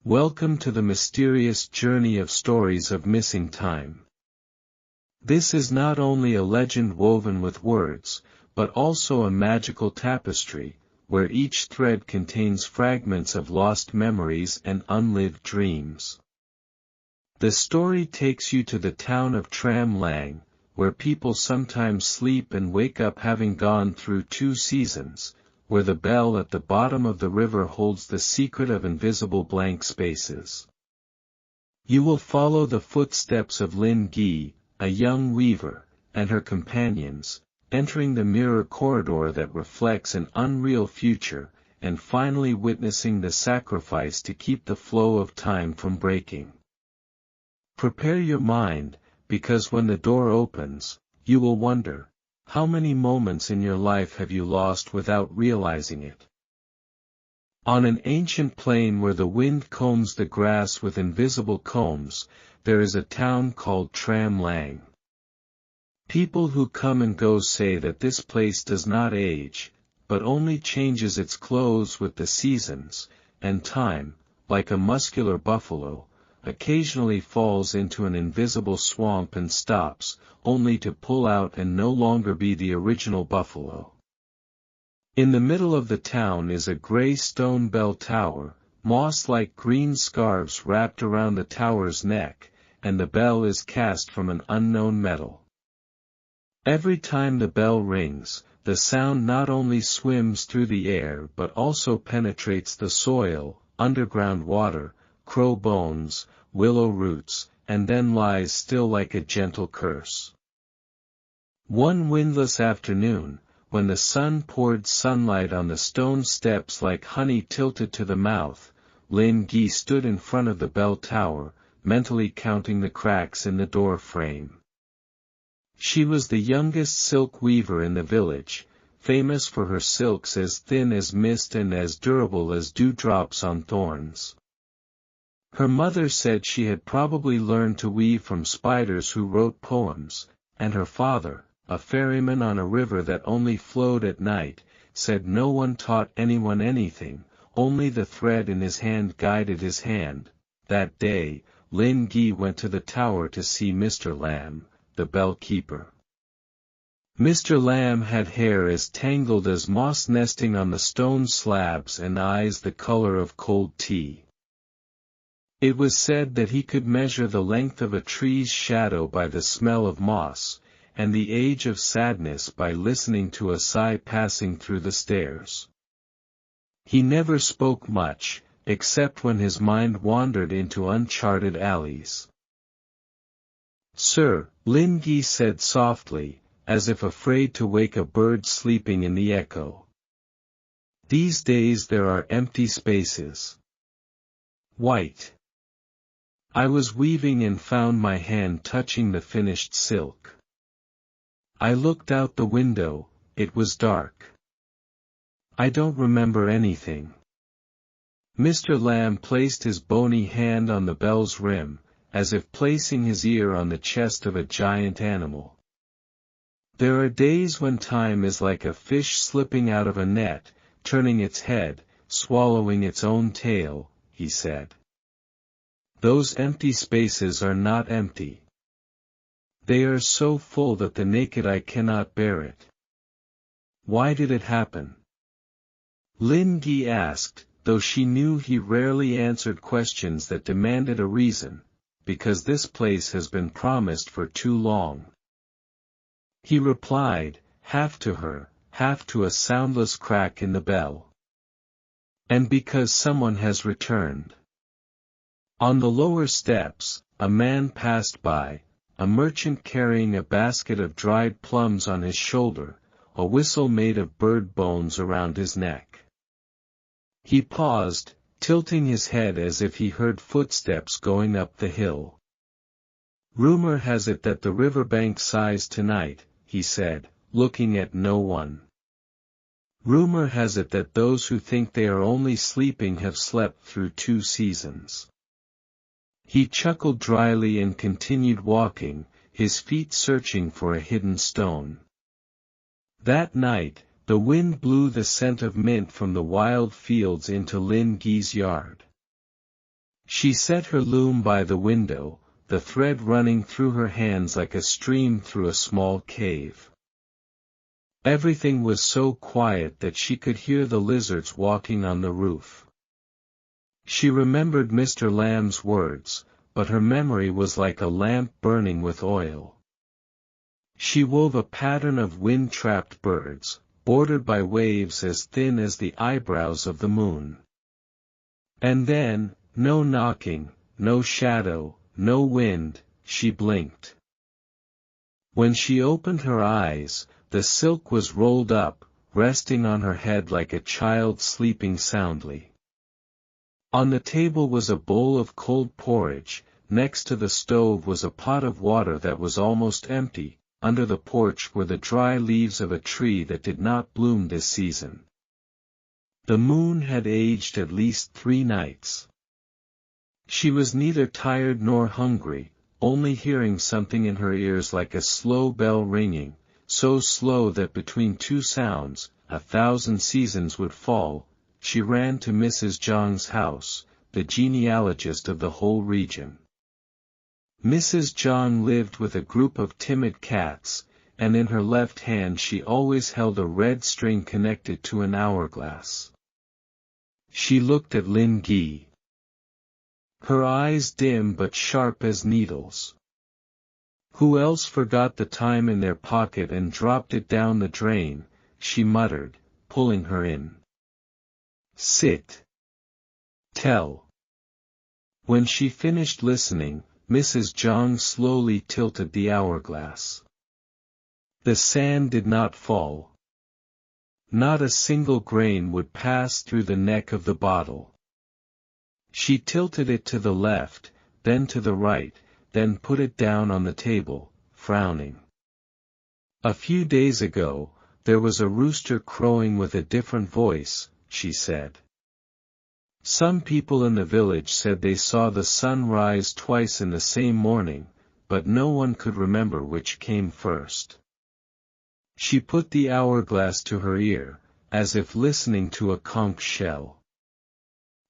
Welcome to the mysterious journey of stories of missing time. This is not only a legend woven with words, but also a magical tapestry, where each thread contains fragments of lost memories and unlived dreams. The story takes you to the town of Trạm Lặng, where people sometimes sleep and wake up having gone through 2 seasons, where the bell at the bottom of the river holds the secret of invisible blank spaces. You will follow the footsteps of Linh Nghi, a young weaver, and her companions, entering the mirror corridor that reflects an unreal future, and finally witnessing the sacrifice to keep the flow of time from breaking. Prepare your mind, because when the door opens, you will wonder, how many moments in your life have you lost without realizing it? On an ancient plain where the wind combs the grass with invisible combs, there is a town called Trạm Lặng. People who come and go say that this place does not age, but only changes its clothes with the seasons, and time, like a muscular buffalo, occasionally falls into an invisible swamp and stops, only to pull out and no longer be the original buffalo. In the middle of the town is a gray stone bell tower, moss-like green scarves wrapped around the tower's neck, and the bell is cast from an unknown metal. Every time the bell rings, the sound not only swims through the air but also penetrates the soil, underground water, crow bones, willow roots, and then lies still like a gentle curse. One windless afternoon, when the sun poured sunlight on the stone steps like honey tilted to the mouth, Linh Nghi stood in front of the bell tower, mentally counting the cracks in the door frame. She was the youngest silk weaver in the village, famous for her silks as thin as mist and as durable as dewdrops on thorns. Her mother said she had probably learned to weave from spiders who wrote poems, and her father, a ferryman on a river that only flowed at night, said no one taught anyone anything, only the thread in his hand guided his hand. That day, Linh Nghi went to the tower to see Mr. Lamb, the bell-keeper. Mr. Lamb had hair as tangled as moss nesting on the stone slabs and eyes the color of cold tea. It was said that he could measure the length of a tree's shadow by the smell of moss, and the age of sadness by listening to a sigh passing through the stairs. He never spoke much, except when his mind wandered into uncharted alleys. "Sir," Linh Nghi said softly, as if afraid to wake a bird sleeping in the echo. "These days there are empty spaces. White. I was weaving and found my hand touching the finished silk. I looked out the window, it was dark. I don't remember anything." Mr. Lamb placed his bony hand on the bell's rim, as if placing his ear on the chest of a giant animal. "There are days when time is like a fish slipping out of a net, turning its head, swallowing its own tail," he said. "Those empty spaces are not empty. They are so full that the naked eye cannot bear it." "Why did it happen?" Linh Nghi asked, though she knew he rarely answered questions that demanded a reason, "Because this place has been promised for too long." He replied, half to her, half to a soundless crack in the bell. "And because someone has returned." On the lower steps, a man passed by, a merchant carrying a basket of dried plums on his shoulder, a whistle made of bird bones around his neck. He paused, tilting his head as if he heard footsteps going up the hill. "Rumor has it that the riverbank sighs tonight," he said, looking at no one. "Rumor has it that those who think they are only sleeping have slept through 2 seasons." He chuckled dryly and continued walking, his feet searching for a hidden stone. That night, the wind blew the scent of mint from the wild fields into Linh Nghi's yard. She set her loom by the window, the thread running through her hands like a stream through a small cave. Everything was so quiet that she could hear the lizards walking on the roof. She remembered Mr. Lamb's words, but her memory was like a lamp burning with oil. She wove a pattern of wind-trapped birds, bordered by waves as thin as the eyebrows of the moon. And then, no knocking, no shadow, no wind, she blinked. When she opened her eyes, the silk was rolled up, resting on her head like a child sleeping soundly. On the table was a bowl of cold porridge, next to the stove was a pot of water that was almost empty, under the porch were the dry leaves of a tree that did not bloom this season. The moon had aged at least 3 nights. She was neither tired nor hungry, only hearing something in her ears like a slow bell ringing, so slow that between 2 sounds, 1,000 seasons would fall. She ran to Mrs. Zhang's house, the genealogist of the whole region. Mrs. Zhang lived with a group of timid cats, and in her left hand she always held a red string connected to an hourglass. She looked at Lin Nghi. Her eyes dim but sharp as needles. Who else forgot the time in their pocket and dropped it down the drain, she muttered, pulling her in. Sit. Tell. When she finished listening, Mrs. Zhang slowly tilted the hourglass. The sand did not fall. Not a single grain would pass through the neck of the bottle. She tilted it to the left, then to the right, then put it down on the table, frowning. A few days ago, there was a rooster crowing with a different voice, she said. Some people in the village said they saw the sun rise twice in the same morning, but no one could remember which came first. She put the hourglass to her ear, as if listening to a conch shell.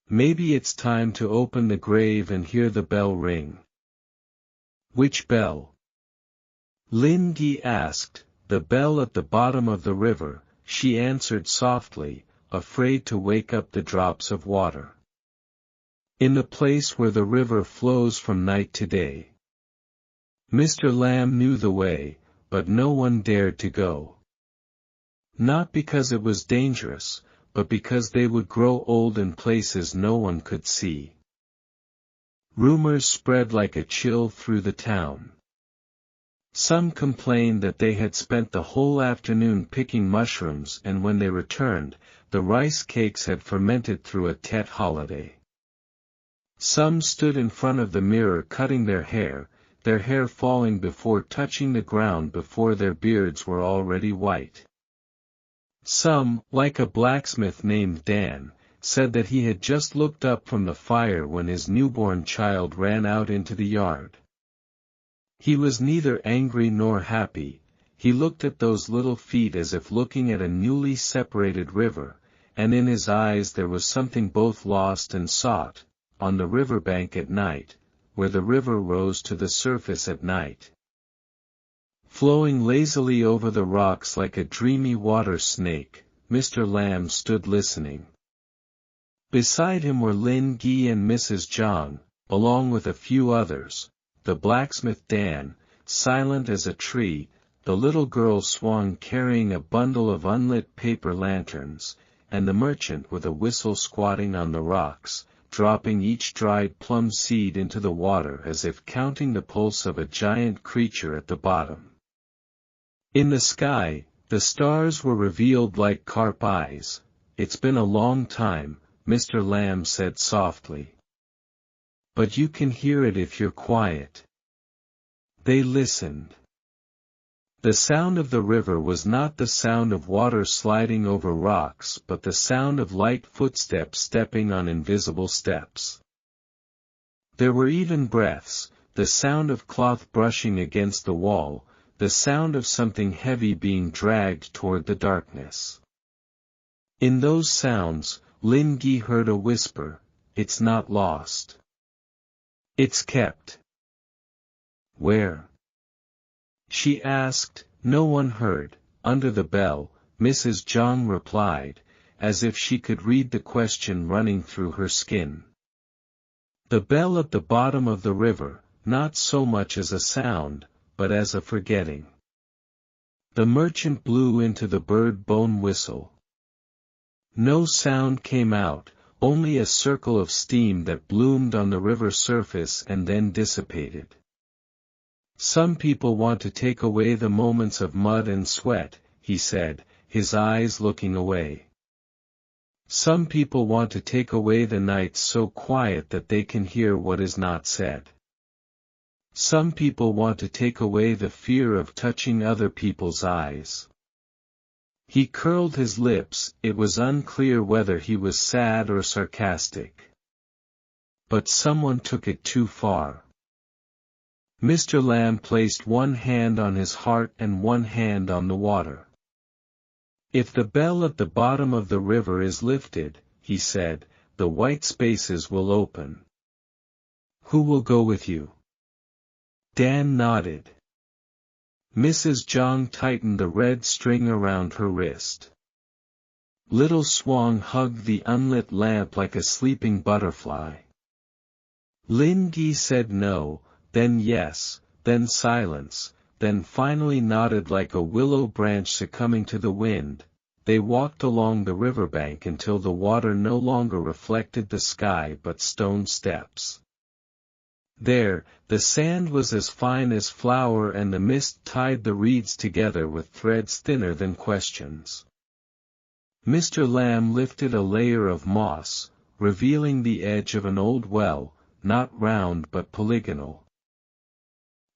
Maybe it's time to open the grave and hear the bell ring. Which bell? Lin Nghi asked. The bell at the bottom of the river, she answered softly, afraid to wake up the drops of water. In the place where the river flows from night to day. Mr. Lamb knew the way, but no one dared to go. Not because it was dangerous, but because they would grow old in places no one could see. Rumors spread like a chill through the town. Some complained that they had spent the whole afternoon picking mushrooms and when they returned, the rice cakes had fermented through a Tet holiday. Some stood in front of the mirror cutting their hair falling before touching the ground before their beards were already white. Some, like a blacksmith named Dan, said that he had just looked up from the fire when his newborn child ran out into the yard. He was neither angry nor happy, he looked at those little feet as if looking at a newly separated river, and in his eyes there was something both lost and sought, on the riverbank at night, where the river rose to the surface at night. Flowing lazily over the rocks like a dreamy water snake, Mr. Lamb stood listening. Beside him were Lin Nghi and Mrs. Zhang, along with a few others, the blacksmith Dan, silent as a tree, the little girl Swan carrying a bundle of unlit paper lanterns, and the merchant with a whistle squatting on the rocks, dropping each dried plum seed into the water as if counting the pulse of a giant creature at the bottom. In the sky, the stars were revealed like carp eyes. It's been a long time, Mr. Lamb said softly. But you can hear it if you're quiet. They listened. The sound of the river was not the sound of water sliding over rocks but the sound of light footsteps stepping on invisible steps. There were even breaths, the sound of cloth brushing against the wall, the sound of something heavy being dragged toward the darkness. In those sounds, Lin Nghi heard a whisper, "It's not lost." It's kept. Where? She asked. No one heard. Under the bell, Mrs. Zhang replied, as if she could read the question running through her skin. The bell at the bottom of the river, not so much as a sound, but as a forgetting. The merchant blew into the bird-bone whistle. No sound came out, only a circle of steam that bloomed on the river surface and then dissipated. Some people want to take away the moments of mud and sweat, he said, his eyes looking away. Some people want to take away the nights so quiet that they can hear what is not said. Some people want to take away the fear of touching other people's eyes. He curled his lips. It was unclear whether he was sad or sarcastic. But someone took it too far. Mr. Lamb placed one hand on his heart and one hand on the water. If the bell at the bottom of the river is lifted, he said, the white spaces will open. Who will go with you? Dan nodded. Mrs. Zhang tightened the red string around her wrist. Little Swang hugged the unlit lamp like a sleeping butterfly. Lin Nghi said no, then yes, then silence, then finally nodded like a willow branch succumbing to the wind. They walked along the riverbank until the water no longer reflected the sky but stone steps. There, the sand was as fine as flour and the mist tied the reeds together with threads thinner than questions. Mr. Lamb lifted a layer of moss, revealing the edge of an old well, not round but polygonal.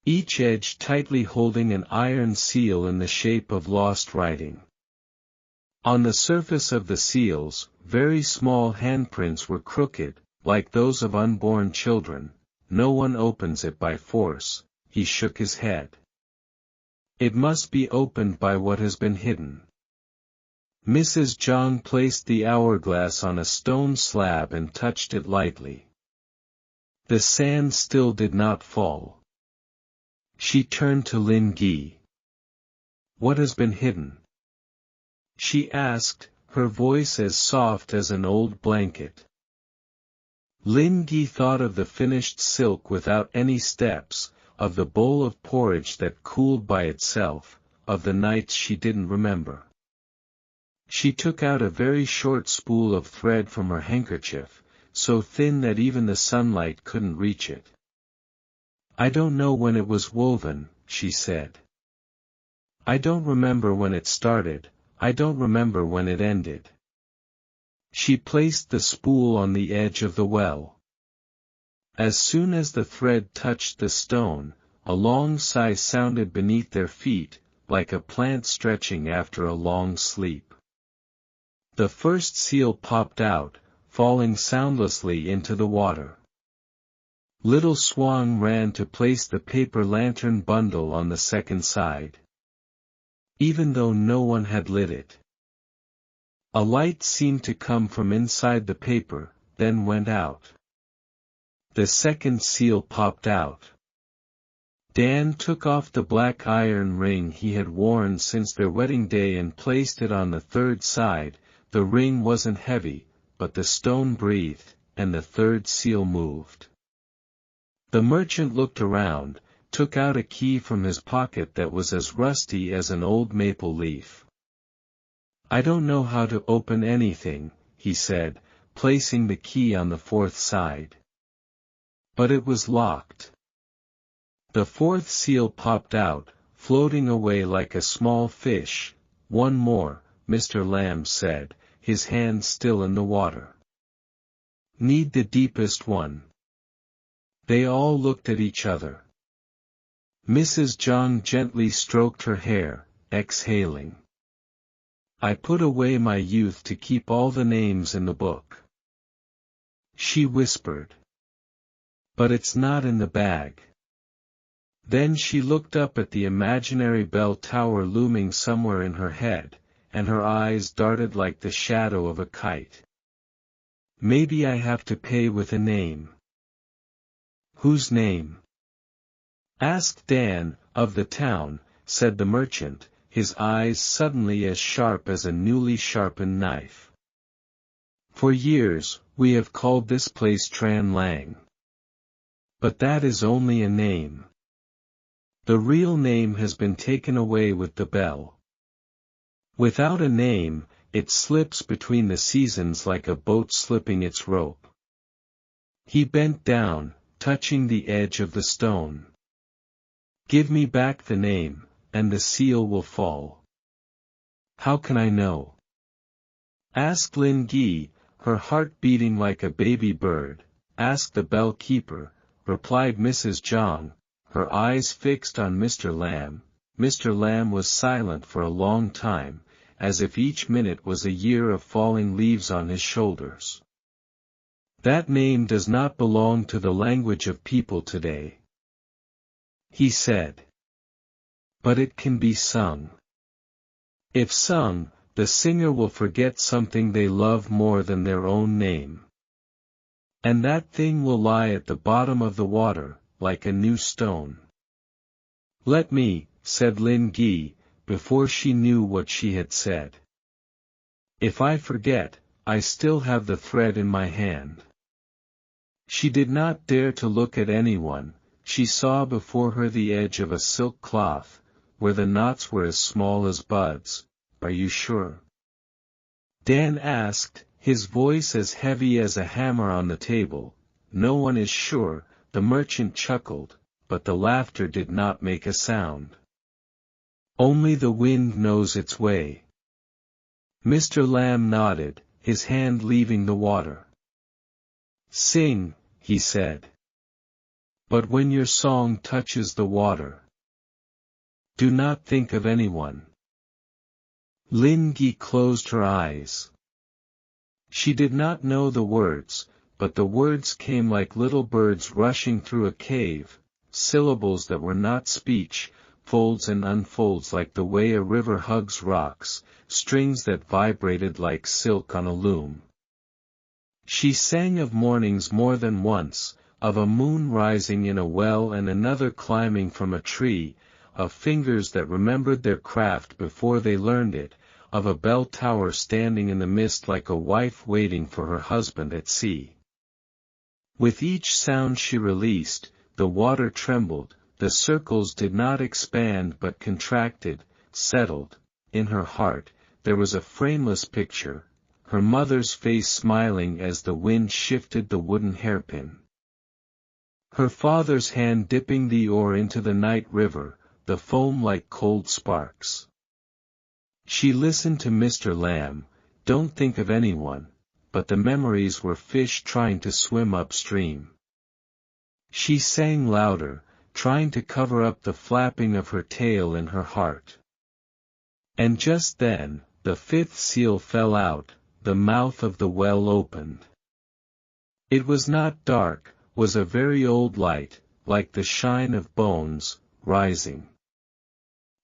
Each edge tightly holding an iron seal in the shape of lost writing. On the surface of the seals, very small handprints were crooked, like those of unborn children. No one opens it by force. He shook his head. It must be opened by what has been hidden. Mrs. Zhang placed the hourglass on a stone slab and touched it lightly. The sand still did not fall. She turned to Lin Nghi. What has been hidden? She asked, her voice as soft as an old blanket. Lin Nghi thought of the finished silk without any steps, of the bowl of porridge that cooled by itself, of the nights she didn't remember. She took out a very short spool of thread from her handkerchief, so thin that even the sunlight couldn't reach it. I don't know when it was woven, she said. I don't remember when it started, I don't remember when it ended. She placed the spool on the edge of the well. As soon as the thread touched the stone, a long sigh sounded beneath their feet, like a plant stretching after a long sleep. The first seal popped out, falling soundlessly into the water. Little Swang ran to place the paper lantern bundle on the second side. Even though no one had lit it. A light seemed to come from inside the paper, then went out. The second seal popped out. Dan took off the black iron ring he had worn since their wedding day and placed it on the third side. The ring wasn't heavy, but the stone breathed, and the third seal moved. The merchant looked around, took out a key from his pocket that was as rusty as an old maple leaf. I don't know how to open anything, he said, placing the key on the fourth side. But it was locked. The fourth seal popped out, floating away like a small fish. One more, Mr. Lamb said, his hand still in the water. Need the deepest one. They all looked at each other. Mrs. Zhang gently stroked her hair, exhaling. I put away my youth to keep all the names in the book. She whispered. But it's not in the bag. Then she looked up at the imaginary bell tower looming somewhere in her head, and her eyes darted like the shadow of a kite. Maybe I have to pay with a name. Whose name? Ask Dan, of the town, said the merchant, his eyes suddenly as sharp as a newly sharpened knife. For years, we have called this place Trạm Lặng. But that is only a name. The real name has been taken away with the bell. Without a name, it slips between the seasons like a boat slipping its rope. He bent down, touching the edge of the stone. Give me back the name, and the seal will fall. How can I know? Asked Linh Nghi, her heart beating like a baby bird. Ask the bell keeper, replied Mrs. Zhang, her eyes fixed on Mr. Lamb. Mr. Lamb was silent for a long time, as if each minute was a year of falling leaves on his shoulders. That name does not belong to the language of people today, he said. But it can be sung. If sung, the singer will forget something they love more than their own name. And that thing will lie at the bottom of the water, like a new stone. Let me, said Linh Nghi, before she knew what she had said. If I forget, I still have the thread in my hand. She did not dare to look at anyone. She saw before her the edge of a silk cloth, where the knots were as small as buds. Are you sure? Dan asked, his voice as heavy as a hammer on the table. No one is sure, the merchant chuckled, but the laughter did not make a sound. Only the wind knows its way. Mr. Lamb nodded, his hand leaving the water. Sing, he said. But when your song touches the water, do not think of anyone. Linh Nghi closed her eyes. She did not know the words, but the words came like little birds rushing through a cave, syllables that were not speech, folds and unfolds like the way a river hugs rocks, strings that vibrated like silk on a loom. She sang of mornings more than once, of a moon rising in a well and another climbing from a tree, of fingers that remembered their craft before they learned it, of a bell tower standing in the mist like a wife waiting for her husband at sea. With each sound she released, the water trembled, the circles did not expand but contracted, settled. In her heart, there was a frameless picture, her mother's face smiling as the wind shifted the wooden hairpin. Her father's hand dipping the oar into the night river, the foam like cold sparks. She listened to Mr. Lamb, don't think of anyone, but the memories were fish trying to swim upstream. She sang louder, trying to cover up the flapping of her tail in her heart. And just then, the fifth seal fell out, the mouth of the well opened. It was not dark, was a very old light, like the shine of bones, rising.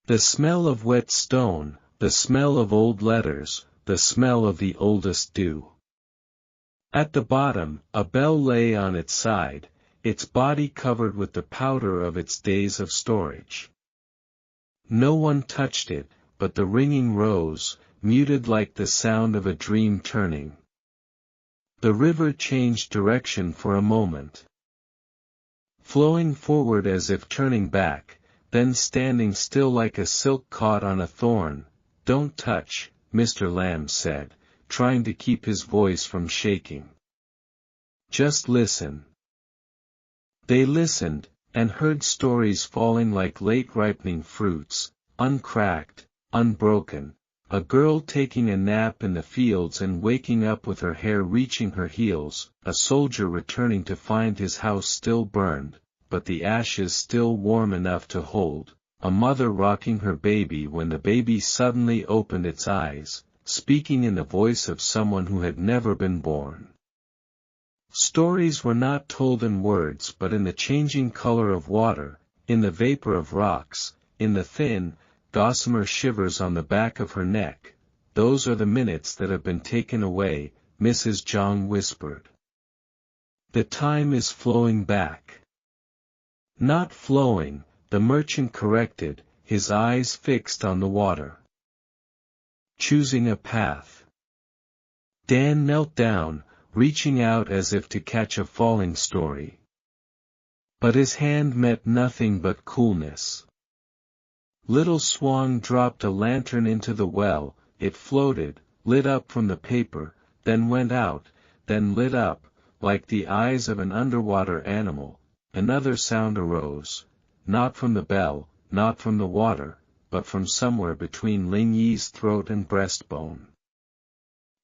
The smell of wet stone, the smell of old letters, the smell of the oldest dew. At the bottom, a bell lay on its side, its body covered with the powder of its days of storage. No one touched it, but the ringing rose, muted like the sound of a dream turning. The river changed direction for a moment, flowing forward as if turning back, then standing still like a silk caught on a thorn. Don't touch, Mr. Lamb said, trying to keep his voice from shaking. Just listen. They listened, and heard stories falling like late ripening fruits, uncracked, unbroken, a girl taking a nap in the fields and waking up with her hair reaching her heels, a soldier returning to find his house still burned, but the ashes still warm enough to hold, a mother rocking her baby when the baby suddenly opened its eyes, speaking in the voice of someone who had never been born. Stories were not told in words but in the changing color of water, in the vapor of rocks, in the thin, gossamer shivers on the back of her neck. Those are the minutes that have been taken away, Mrs. Zhang whispered. The time is flowing back. Not flowing, the merchant corrected, his eyes fixed on the water. Choosing a path. Dan knelt down, reaching out as if to catch a falling story. But his hand met nothing but coolness. Little Swan dropped a lantern into the well, it floated, lit up from the paper, then went out, then lit up, like the eyes of an underwater animal. Another sound arose, not from the bell, not from the water, but from somewhere between Ling Yi's throat and breastbone.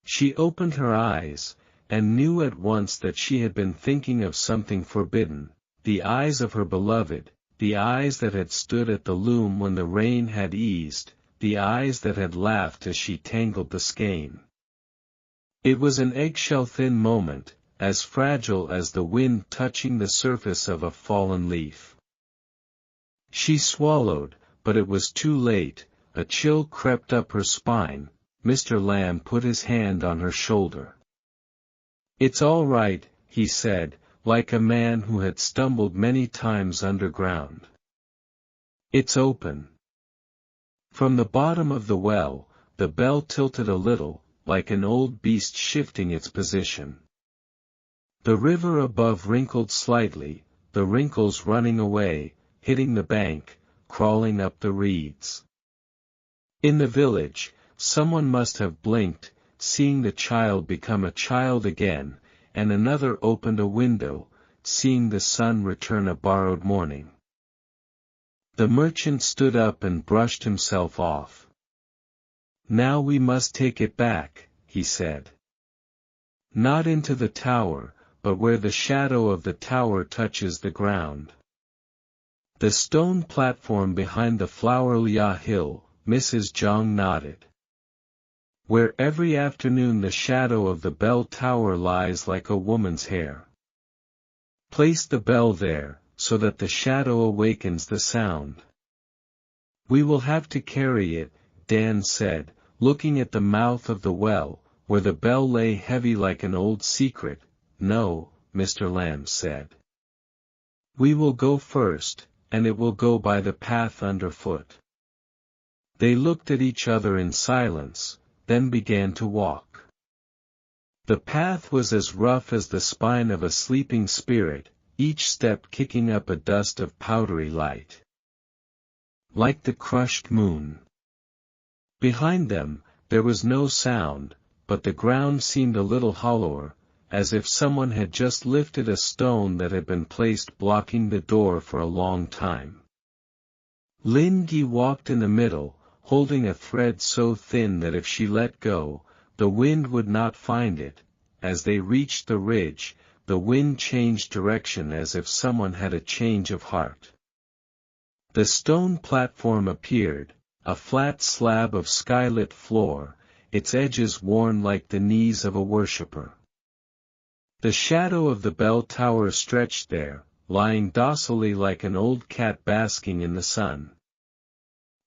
She opened her eyes, and knew at once that she had been thinking of something forbidden, the eyes of her beloved, the eyes that had stood at the loom when the rain had eased, the eyes that had laughed as she tangled the skein. It was an eggshell-thin moment, as fragile as the wind touching the surface of a fallen leaf. She swallowed, but it was too late, a chill crept up her spine. Mr. Lamb put his hand on her shoulder. "It's all right," he said, like a man who had stumbled many times underground. "It's open." From the bottom of the well, the bell tilted a little, like an old beast shifting its position. The river above wrinkled slightly, the wrinkles running away, hitting the bank, crawling up the reeds. In the village, someone must have blinked, seeing the child become a child again, and another opened a window, seeing the sun return a borrowed morning. The merchant stood up and brushed himself off. "Now we must take it back," he said. "Not into the tower, but where the shadow of the tower touches the ground." The stone platform behind the Flowerlia hill, Mrs. Zhang nodded. "Where every afternoon the shadow of the bell tower lies like a woman's hair. Place the bell there, so that the shadow awakens the sound." "We will have to carry it," Dan said, looking at the mouth of the well, where the bell lay heavy like an old secret. "No," Mr. Lamb said. "We will go first, and it will go by the path underfoot." They looked at each other in silence, then began to walk. The path was as rough as the spine of a sleeping spirit, each step kicking up a dust of powdery light. Like the crushed moon. Behind them, there was no sound, but the ground seemed a little hollower, as if someone had just lifted a stone that had been placed blocking the door for a long time. Lin Nghi walked in the middle, holding a thread so thin that if she let go, the wind would not find it. As they reached the ridge, the wind changed direction as if someone had a change of heart. The stone platform appeared, a flat slab of skylit floor, its edges worn like the knees of a worshipper. The shadow of the bell tower stretched there, lying docilely like an old cat basking in the sun.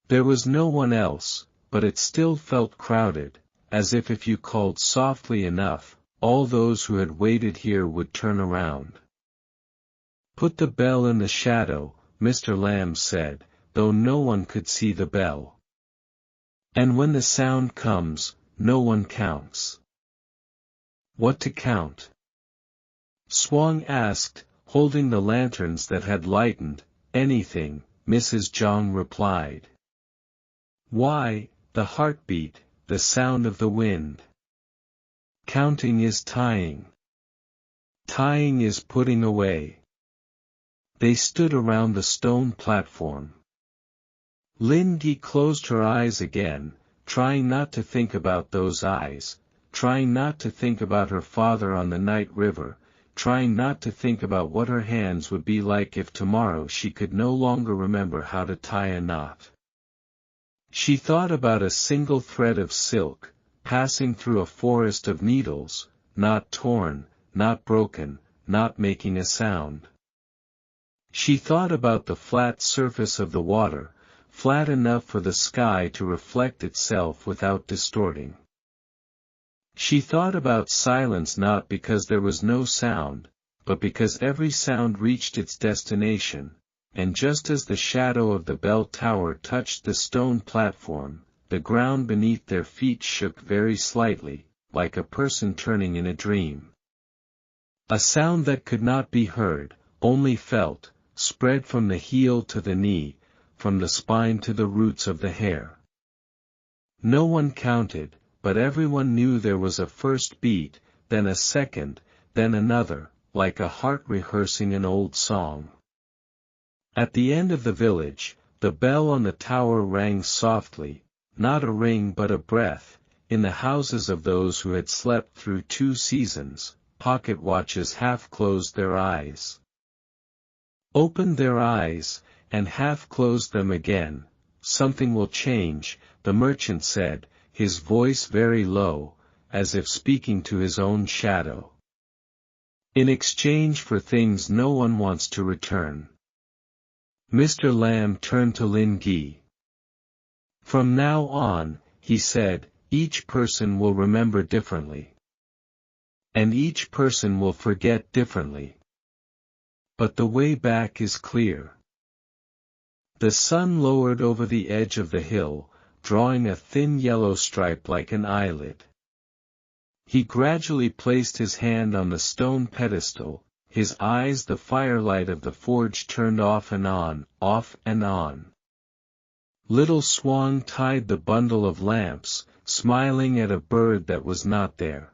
There was no one else, but it still felt crowded, as if you called softly enough, all those who had waited here would turn around. "Put the bell in the shadow," Mr. Lamb said, though no one could see the bell. "And when the sound comes, no one counts." "What to count?" Swan asked, holding the lanterns that had lightened. "Anything," Mrs. Zhang replied. "Why, the heartbeat, the sound of the wind. Counting is tying. Tying is putting away." They stood around the stone platform. Lin Nghi closed her eyes again, trying not to think about those eyes, trying not to think about her father on the night river, trying not to think about what her hands would be like if tomorrow she could no longer remember how to tie a knot. She thought about a single thread of silk, passing through a forest of needles, not torn, not broken, not making a sound. She thought about the flat surface of the water, flat enough for the sky to reflect itself without distorting. She thought about silence not because there was no sound, but because every sound reached its destination, and just as the shadow of the bell tower touched the stone platform, the ground beneath their feet shook very slightly, like a person turning in a dream. A sound that could not be heard, only felt, spread from the heel to the knee, from the spine to the roots of the hair. No one counted, but everyone knew there was a first beat, then a second, then another, like a heart rehearsing an old song. At the end of the village, the bell on the tower rang softly, not a ring but a breath, in the houses of those who had slept through 2 seasons, pocket watches half closed their eyes. Opened their eyes, and half closed them again. Something will change, the merchant said, his voice very low, as if speaking to his own shadow. In exchange for things no one wants to return. Mr. Lamb turned to Linh Nghi. From now on, he said, each person will remember differently. And each person will forget differently. But the way back is clear. The sun lowered over the edge of the hill, drawing a thin yellow stripe like an eyelid. He gradually placed his hand on the stone pedestal, his eyes the firelight of the forge turned off and on, off and on. Little Swan tied the bundle of lamps, smiling at a bird that was not there.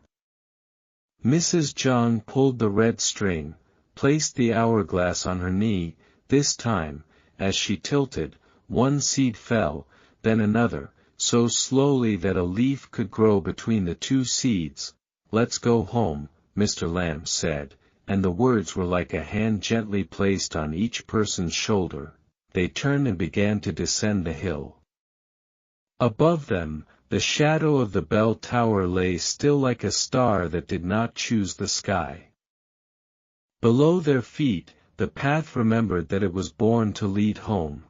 Mrs. Zhang pulled the red string, placed the hourglass on her knee. This time, as she tilted, one seed fell, then another, so slowly that a leaf could grow between the 2 seeds. "Let's go home," Mr. Lamb said, and the words were like a hand gently placed on each person's shoulder. They turned and began to descend the hill. Above them, the shadow of the bell tower lay still like a star that did not choose the sky. Below their feet, the path remembered that it was born to lead home.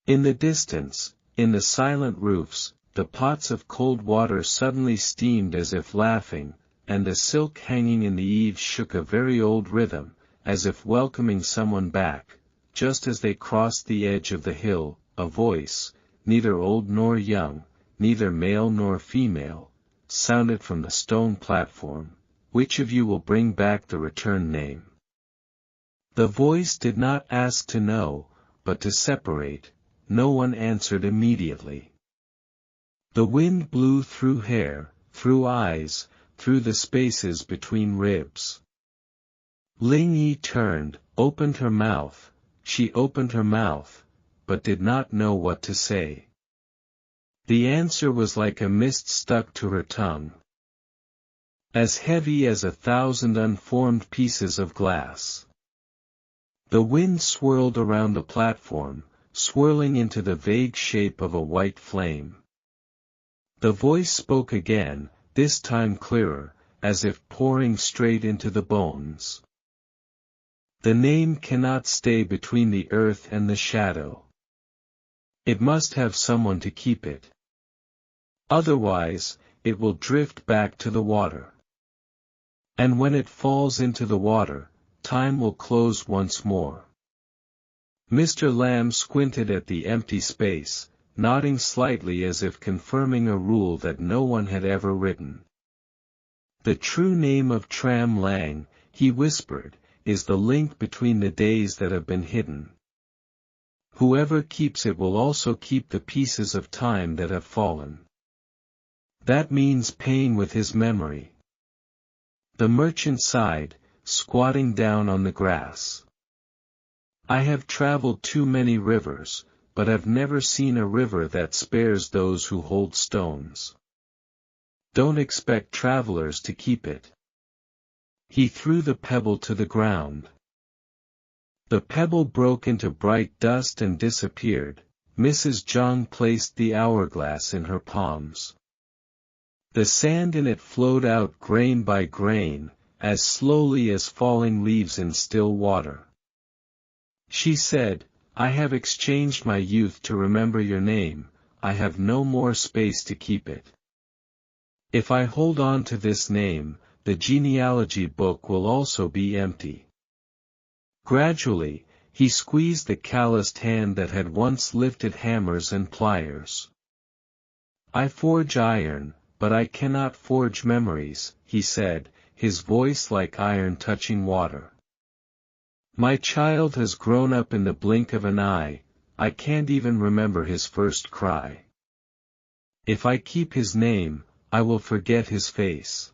In the distance, in the silent roofs, the pots of cold water suddenly steamed as if laughing, and the silk hanging in the eaves shook a very old rhythm, as if welcoming someone back. Just as they crossed the edge of the hill, a voice, neither old nor young, neither male nor female, sounded from the stone platform, "Which of you will bring back the return name?" The voice did not ask to know, but to separate. No one answered immediately. The wind blew through hair, through eyes, through the spaces between ribs. Linh Nghi turned, opened her mouth. She opened her mouth, but did not know what to say. The answer was like a mist stuck to her tongue. As heavy as 1,000 unformed pieces of glass. The wind swirled around the platform, swirling into the vague shape of a white flame. The voice spoke again, this time clearer, as if pouring straight into the bones. The name cannot stay between the earth and the shadow. It must have someone to keep it. Otherwise, it will drift back to the water. And when it falls into the water, time will close once more. Mr. Lamb squinted at the empty space, nodding slightly as if confirming a rule that no one had ever written. The true name of Trạm Lặng, he whispered, is the link between the days that have been hidden. Whoever keeps it will also keep the pieces of time that have fallen. That means paying with his memory. The merchant sighed, squatting down on the grass. I have traveled too many rivers, but have never seen a river that spares those who hold stones. Don't expect travelers to keep it. He threw the pebble to the ground. The pebble broke into bright dust and disappeared. Mrs. Zhang placed the hourglass in her palms. The sand in it flowed out grain by grain, as slowly as falling leaves in still water. She said, I have exchanged my youth to remember your name, I have no more space to keep it. If I hold on to this name, the genealogy book will also be empty. Gradually, He squeezed the calloused hand that had once lifted hammers and pliers. "I forge iron, but I cannot forge memories," he said, his voice like iron touching water. "My child has grown up in the blink of an eye, I can't even remember his first cry. If I keep his name, I will forget his face."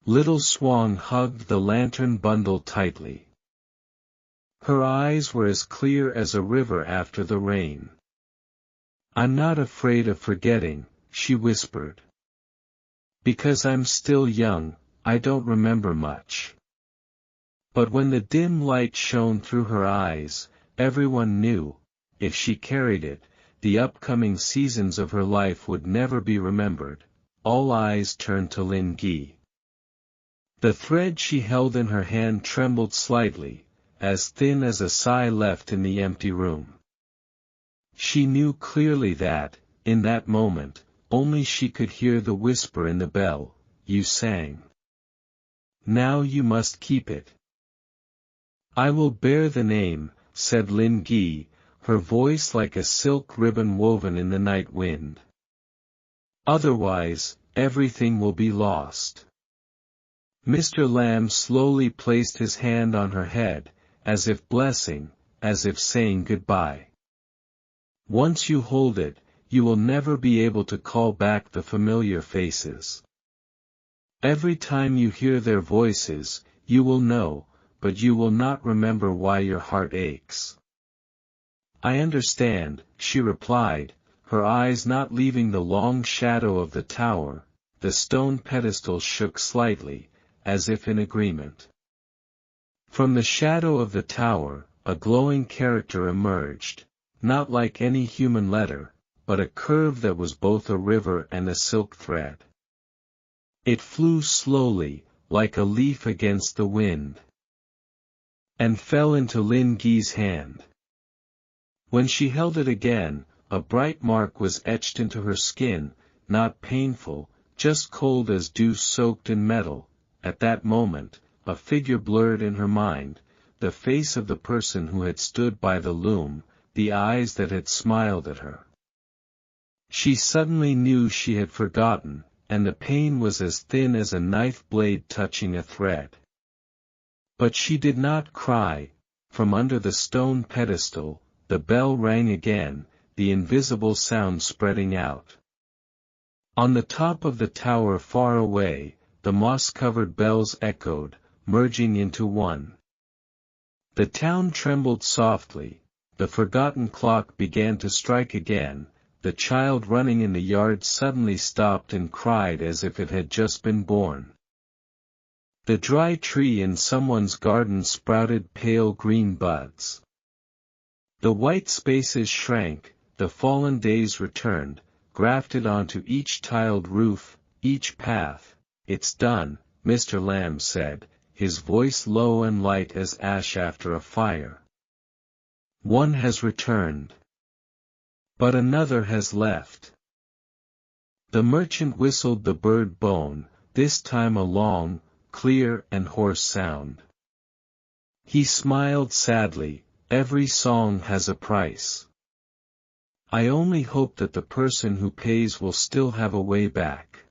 Little Swan hugged the lantern bundle tightly. Her eyes were as clear as a river after the rain. "I'm not afraid of forgetting," she whispered. "Because I'm still young, I don't remember much." But when the dim light shone through her eyes, everyone knew, if she carried it, the upcoming seasons of her life would never be remembered. All eyes turned to Linh Nghi. The thread she held in her hand trembled slightly, as thin as a sigh left in the empty room. She knew clearly that, in that moment, only she could hear the whisper in the bell, "You sang. Now you must keep it." "I will bear the name," said Linh Nghi, her voice like a silk ribbon woven in the night wind. "Otherwise, everything will be lost." Mr. Lamb slowly placed his hand on her head, as if blessing, as if saying goodbye. "Once you hold it, you will never be able to call back the familiar faces. Every time you hear their voices, you will know, but you will not remember why your heart aches." "I understand," she replied, her eyes not leaving the long shadow of the tower. The stone pedestal shook slightly, as if in agreement. From the shadow of the tower, a glowing character emerged, not like any human letter, but a curve that was both a river and a silk thread. It flew slowly, like a leaf against the wind, and fell into Linh Nghi's hand. When she held it again, a bright mark was etched into her skin, not painful, just cold as dew soaked in metal. At that moment, a figure blurred in her mind, the face of the person who had stood by the loom, the eyes that had smiled at her. She suddenly knew she had forgotten, and the pain was as thin as a knife blade touching a thread. But she did not cry. From under the stone pedestal, the bell rang again, the invisible sound spreading out. On the top of the tower far away, the moss-covered bells echoed, merging into one. The town trembled softly, the forgotten clock began to strike again, the child running in the yard suddenly stopped and cried as if it had just been born. The dry tree in someone's garden sprouted pale green buds. The white spaces shrank, the fallen days returned, grafted onto each tiled roof, each path. "It's done," Mr. Lamb said, his voice low and light as ash after a fire. "One has returned. But another has left." The merchant whistled the bird bone, this time a long, clear and hoarse sound. He smiled sadly, "Every song has a price. I only hope that the person who pays will still have a way back."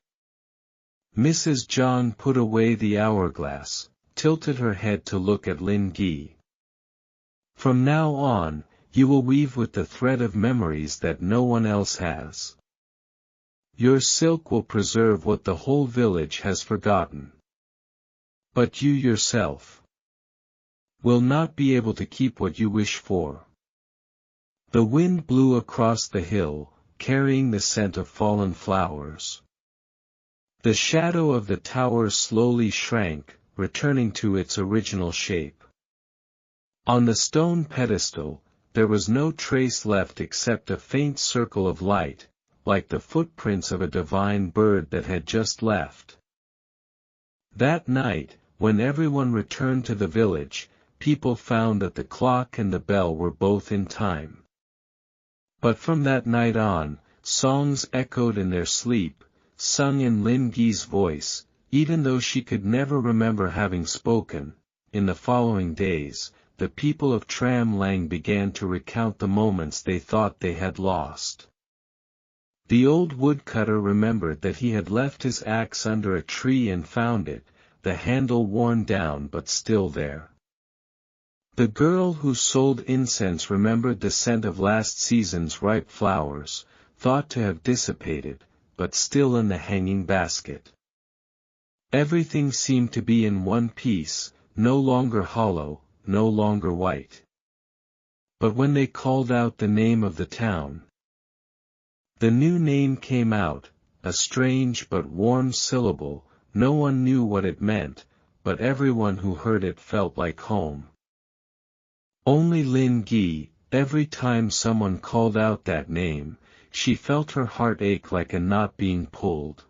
Mrs. John put away the hourglass, tilted her head to look at Linh Nghi. "From now on, you will weave with the thread of memories that no one else has. Your silk will preserve what the whole village has forgotten. But you yourself will not be able to keep what you wish for." The wind blew across the hill, carrying the scent of fallen flowers. The shadow of the tower slowly shrank, returning to its original shape. On the stone pedestal, there was no trace left except a faint circle of light, like the footprints of a divine bird that had just left. That night, when everyone returned to the village, people found that the clock and the bell were both in time. But from that night on, songs echoed in their sleep, sung in Linh Nghi's voice, even though she could never remember having spoken. In the following days, the people of Trạm Lặng began to recount the moments they thought they had lost. The old woodcutter remembered that he had left his axe under a tree and found it, the handle worn down but still there. The girl who sold incense remembered the scent of last season's ripe flowers, thought to have dissipated, but still in the hanging basket. Everything seemed to be in one piece, no longer hollow, no longer white. But when they called out the name of the town, the new name came out, a strange but warm syllable. No one knew what it meant, but everyone who heard it felt like home. Only Linh Nghi, every time someone called out that name, she felt her heart ache like a knot being pulled.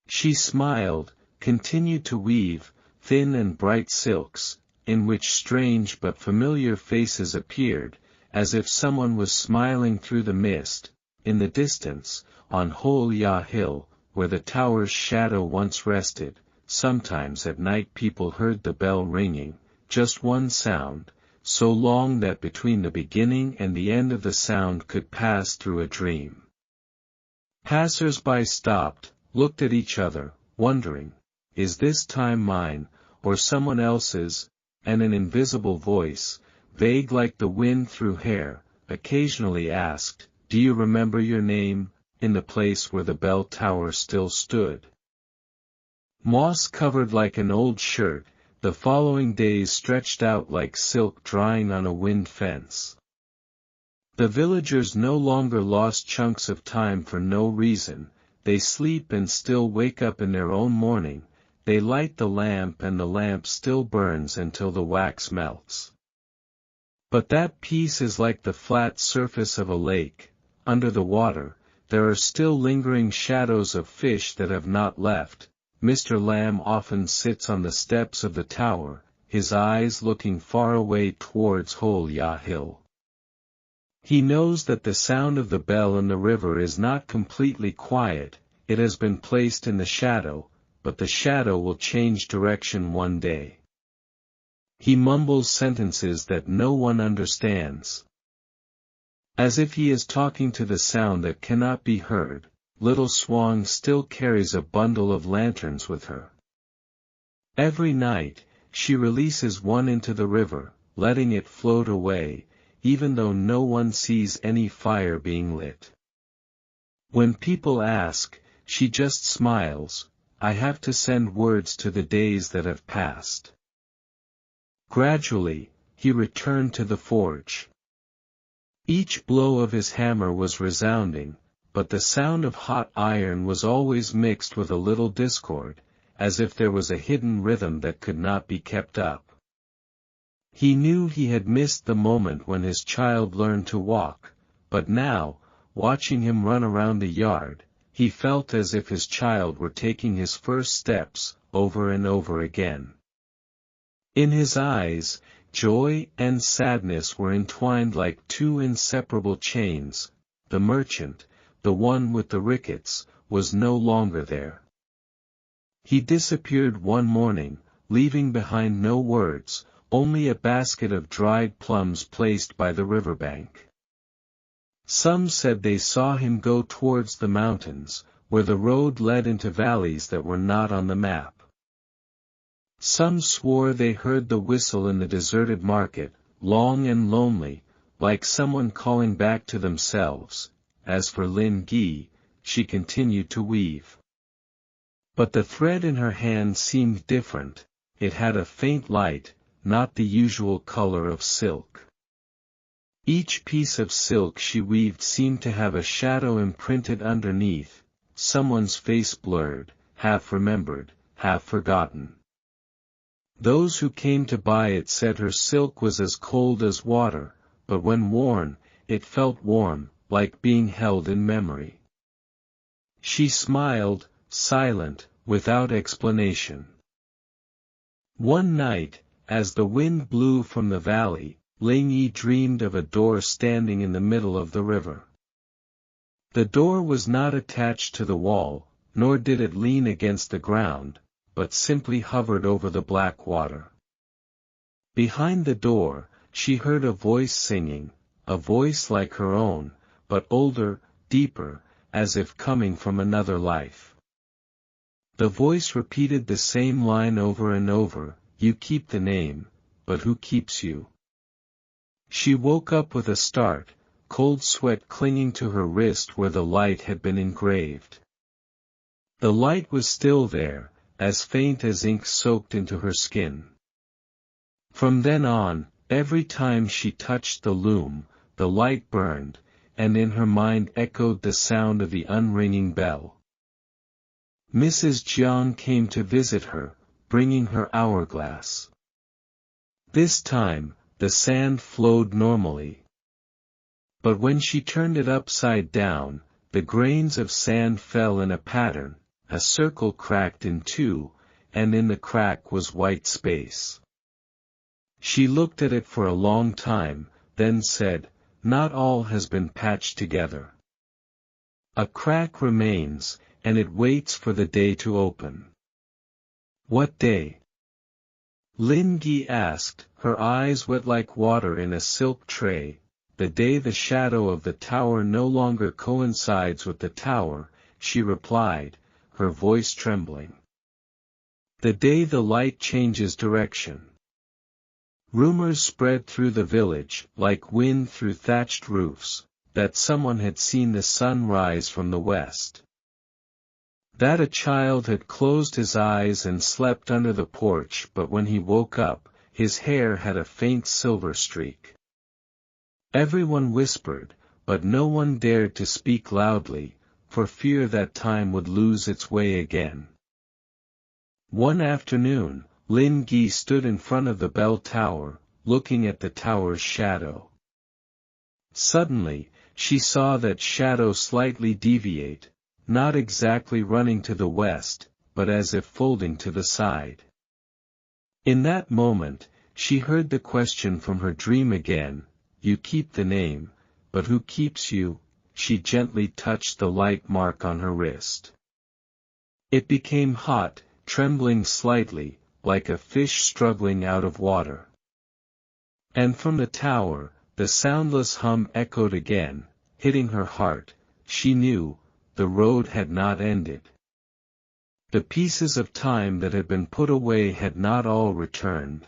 She smiled, continued to weave, thin and bright silks, in which strange but familiar faces appeared, as if someone was smiling through the mist. In the distance, on Hol Ya Hill, where the tower's shadow once rested, sometimes at night people heard the bell ringing, just one sound, so long that between the beginning and the end of the sound could pass through a dream. Passers-by stopped, looked at each other, wondering, is this time mine, or someone else's? And an invisible voice, vague like the wind through hair, occasionally asked, do you remember your name, in the place where the bell tower still stood? Moss-covered like an old shirt, the following days stretched out like silk drying on a wind fence. The villagers no longer lost chunks of time for no reason, they sleep and still wake up in their own morning, they light the lamp and the lamp still burns until the wax melts. But that peace is like the flat surface of a lake. Under the water, there are still lingering shadows of fish that have not left. Mr. Lamb often sits on the steps of the tower, his eyes looking far away towards Hol Ya Hill. He knows that the sound of the bell in the river is not completely quiet, it has been placed in the shadow, but the shadow will change direction one day. He mumbles sentences that no one understands. As if he is talking to the sound that cannot be heard, little Swan still carries a bundle of lanterns with her. Every night, she releases one into the river, letting it float away, even though no one sees any fire being lit. When people ask, she just smiles, I have to send words to the days that have passed. Gradually, he returned to the forge. Each blow of his hammer was resounding, but the sound of hot iron was always mixed with a little discord, as if there was a hidden rhythm that could not be kept up. He knew he had missed the moment when his child learned to walk, but now, watching him run around the yard, he felt as if his child were taking his first steps, over and over again. In his eyes, joy and sadness were entwined like two inseparable chains. The merchant, the one with the rickets, was no longer there. He disappeared one morning, leaving behind no words, only a basket of dried plums placed by the riverbank. Some said they saw him go towards the mountains, where the road led into valleys that were not on the map. Some swore they heard the whistle in the deserted market, long and lonely, like someone calling back to themselves. As for Linh Nghi, she continued to weave. But the thread in her hand seemed different, it had a faint light, not the usual color of silk. Each piece of silk she weaved seemed to have a shadow imprinted underneath, someone's face blurred, half remembered, half forgotten. Those who came to buy it said her silk was as cold as water, but when worn, it felt warm, like being held in memory. She smiled, silent, without explanation. One night, as the wind blew from the valley, Linh Nghi dreamed of a door standing in the middle of the river. The door was not attached to the wall, nor did it lean against the ground, but simply hovered over the black water. Behind the door, she heard a voice singing, a voice like her own, but older, deeper, as if coming from another life. The voice repeated the same line over and over, "You keep the name, but who keeps you?" She woke up with a start, cold sweat clinging to her wrist where the light had been engraved. The light was still there, as faint as ink soaked into her skin. From then on, every time she touched the loom, the light burned, and in her mind echoed the sound of the unringing bell. Mrs. Jiang came to visit her, bringing her hourglass. This time, the sand flowed normally. But when she turned it upside down, the grains of sand fell in a pattern, a circle cracked in two, and in the crack was white space. She looked at it for a long time, then said, "Not all has been patched together. A crack remains, and it waits for the day to open." "What day?" Lin Nghi asked, her eyes wet like water in a silk tray. "The day the shadow of the tower no longer coincides with the tower," she replied, her voice trembling. "The day the light changes direction." Rumors spread through the village, like wind through thatched roofs, that someone had seen the sun rise from the west. That a child had closed his eyes and slept under the porch, but when he woke up, his hair had a faint silver streak. Everyone whispered, but no one dared to speak loudly, for fear that time would lose its way again. One afternoon, Lin Nghi stood in front of the bell tower, looking at the tower's shadow. Suddenly, she saw that shadow slightly deviate, not exactly running to the west, but as if folding to the side. In that moment, she heard the question from her dream again, "You keep the name, but who keeps you?" She gently touched the light mark on her wrist. It became hot, trembling slightly, like a fish struggling out of water. And from the tower, the soundless hum echoed again, hitting her heart. She knew, the road had not ended. The pieces of time that had been put away had not all returned.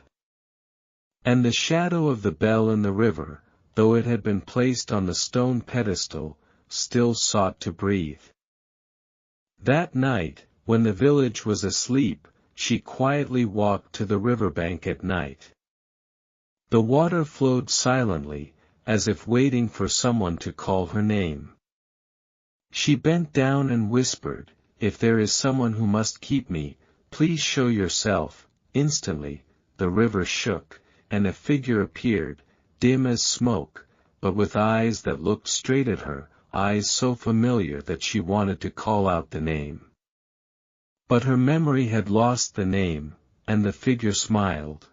And the shadow of the bell in the river, though it had been placed on the stone pedestal, still sought to breathe. That night, when the village was asleep, she quietly walked to the riverbank at night. The water flowed silently, as if waiting for someone to call her name. She bent down and whispered, "If there is someone who must keep me, please show yourself." Instantly, the river shook, and a figure appeared, dim as smoke, but with eyes that looked straight at her, eyes so familiar that she wanted to call out the name. But her memory had lost the name, and the figure smiled.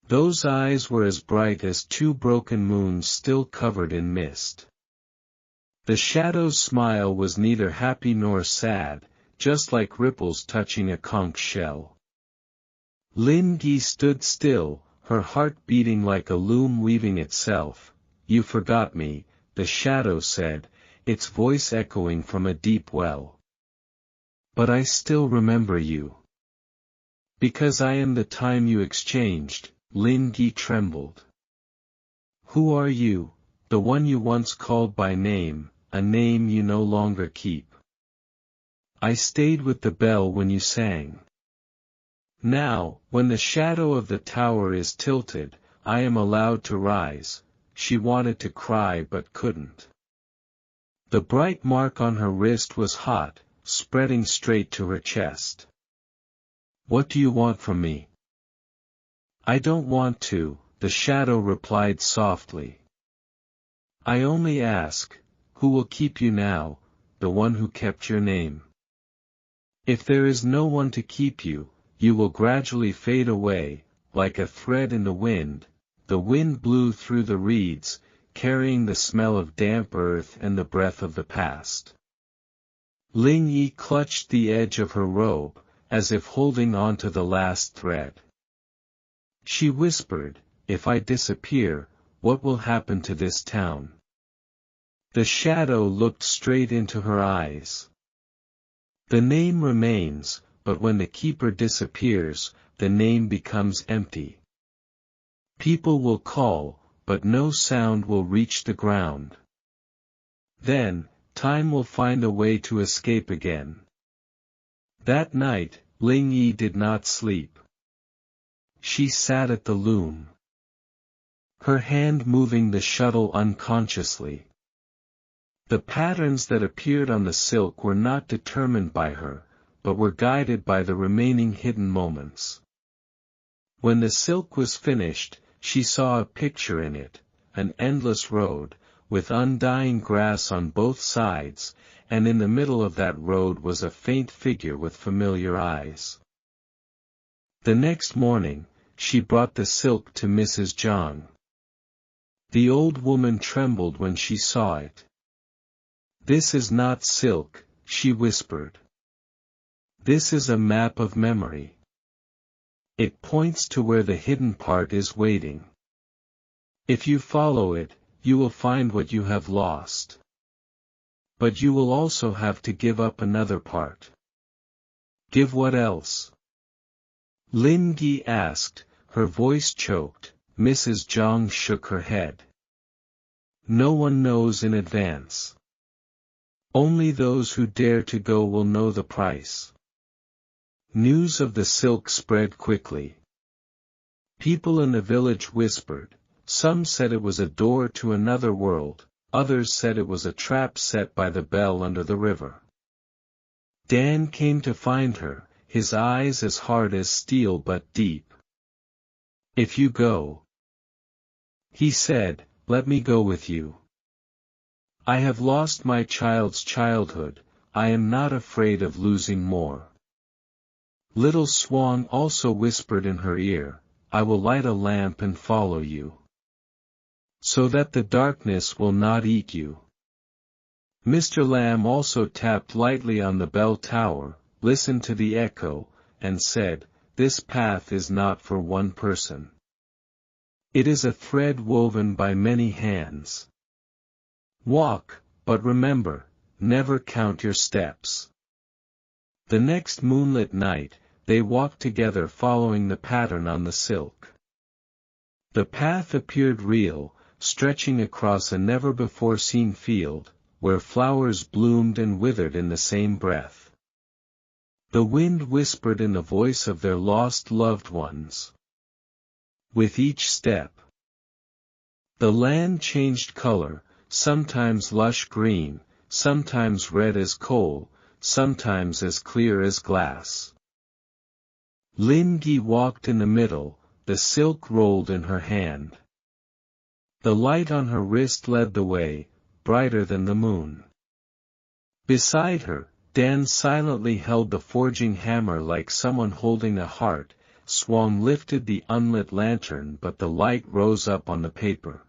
Those eyes were as bright as two broken moons still covered in mist. The shadow's smile was neither happy nor sad, just like ripples touching a conch shell. Lin Nghi stood still, her heart beating like a loom weaving itself. "You forgot me," the shadow said, its voice echoing from a deep well. "But I still remember you. Because I am the time you exchanged." Lin Nghi trembled. "Who are you, the one you once called by name, a name you no longer keep?" "I stayed with the bell when you sang. Now, when the shadow of the tower is tilted, I am allowed to rise." She wanted to cry but couldn't. The bright mark on her wrist was hot, spreading straight to her chest. "What do you want from me?" "I don't want to," the shadow replied softly. "I only ask, who will keep you now, the one who kept your name? If there is no one to keep you, you will gradually fade away, like a thread in the wind." The wind blew through the reeds, carrying the smell of damp earth and the breath of the past. Ling Yi clutched the edge of her robe, as if holding on to the last thread. She whispered, "If I disappear, what will happen to this town?" The shadow looked straight into her eyes. "The name remains, but when the keeper disappears, the name becomes empty. People will call, but no sound will reach the ground. Then, time will find a way to escape again." That night, Ling Yi did not sleep. She sat at the loom, her hand moving the shuttle unconsciously. The patterns that appeared on the silk were not determined by her, but were guided by the remaining hidden moments. When the silk was finished, she saw a picture in it, an endless road, with undying grass on both sides, and in the middle of that road was a faint figure with familiar eyes. The next morning, she brought the silk to Mrs. Zhang. The old woman trembled when she saw it. "This is not silk," she whispered. "This is a map of memory. It points to where the hidden part is waiting. If you follow it, you will find what you have lost. But you will also have to give up another part." "Give what else?" Lin Nghi asked, her voice choked. Mrs. Zhang shook her head. "No one knows in advance. Only those who dare to go will know the price." News of the silk spread quickly. People in the village whispered. Some said it was a door to another world, others said it was a trap set by the bell under the river. Dan came to find her, his eyes as hard as steel but deep. "If you go," he said, "let me go with you. I have lost my child's childhood, I am not afraid of losing more." Little Swan also whispered in her ear, "I will light a lamp and follow you, so that the darkness will not eat you." Mr. Lamb also tapped lightly on the bell tower, listened to the echo, and said, "This path is not for one person. It is a thread woven by many hands. Walk, but remember, never count your steps." The next moonlit night, they walked together following the pattern on the silk. The path appeared real, stretching across a never-before-seen field, where flowers bloomed and withered in the same breath. The wind whispered in the voice of their lost loved ones. With each step, the land changed color, sometimes lush green, sometimes red as coal, sometimes as clear as glass. Lin Nghi walked in the middle, the silk rolled in her hand. The light on her wrist led the way, brighter than the moon. Beside her, Dan silently held the forging hammer like someone holding a heart. Swan lifted the unlit lantern, but the light rose up on the paper.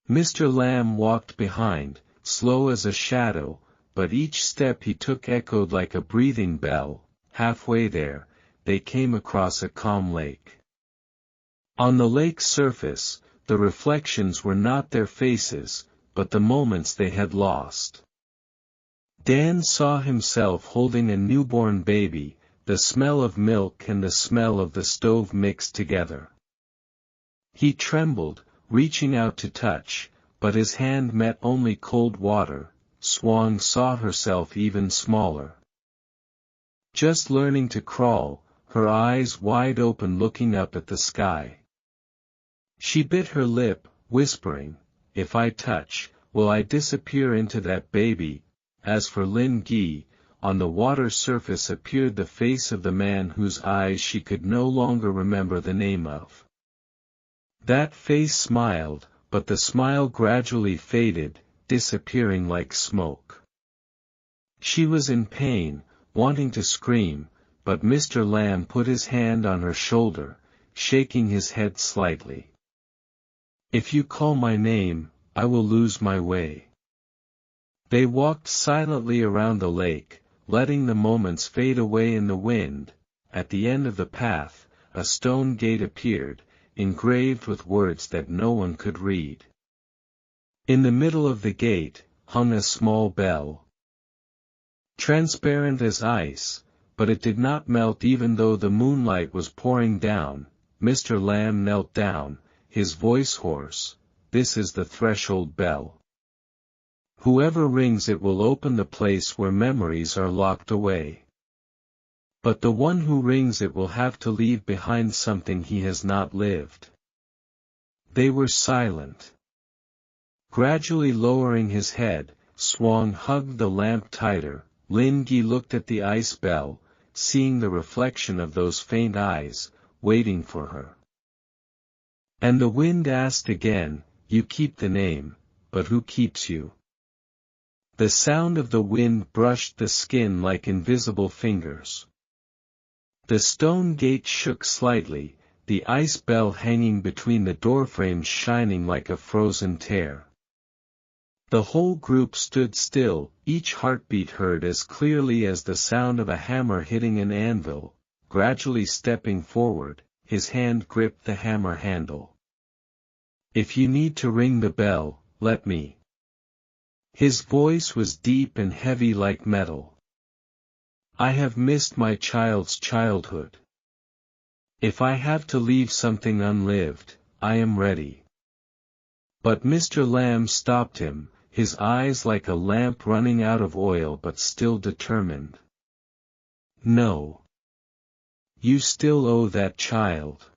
Mr. Lamb walked behind, slow as a shadow, but each step he took echoed like a breathing bell. Halfway there, they came across a calm lake. On the lake's surface, the reflections were not their faces, but the moments they had lost. Dan saw himself holding a newborn baby, the smell of milk and the smell of the stove mixed together. He trembled, reaching out to touch, but his hand met only cold water. Swan saw herself even smaller. Just learning to crawl, her eyes wide open looking up at the sky. She bit her lip, whispering, "If I touch, will I disappear into that baby?" As for Lin Nghi, on the water's surface appeared the face of the man whose eyes she could no longer remember the name of. That face smiled, but the smile gradually faded, disappearing like smoke. She was in pain, wanting to scream, but Mr. Lamb put his hand on her shoulder, shaking his head slightly. "If you call my name, I will lose my way." They walked silently around the lake, letting the moments fade away in the wind. At the end of the path, a stone gate appeared, engraved with words that no one could read. In the middle of the gate, hung a small bell. Transparent as ice, but it did not melt even though the moonlight was pouring down. Mr. Lamb knelt down, his voice hoarse. This is the threshold bell. Whoever rings it will open the place where memories are locked away. But the one who rings it will have to leave behind something he has not lived. They were silent. Gradually lowering his head, Swang hugged the lamp tighter. Linh Nghi looked at the ice bell, seeing the reflection of those faint eyes, waiting for her. And the wind asked again, "You keep the name, but who keeps you?" The sound of the wind brushed the skin like invisible fingers. The stone gate shook slightly, the ice bell hanging between the doorframes shining like a frozen tear. The whole group stood still, each heartbeat heard as clearly as the sound of a hammer hitting an anvil. Gradually stepping forward, his hand gripped the hammer handle. "If you need to ring the bell, let me." His voice was deep and heavy like metal. "I have missed my child's childhood. If I have to leave something unlived, I am ready." But Mr. Lamb stopped him, his eyes like a lamp running out of oil but still determined. "No. You still owe that child.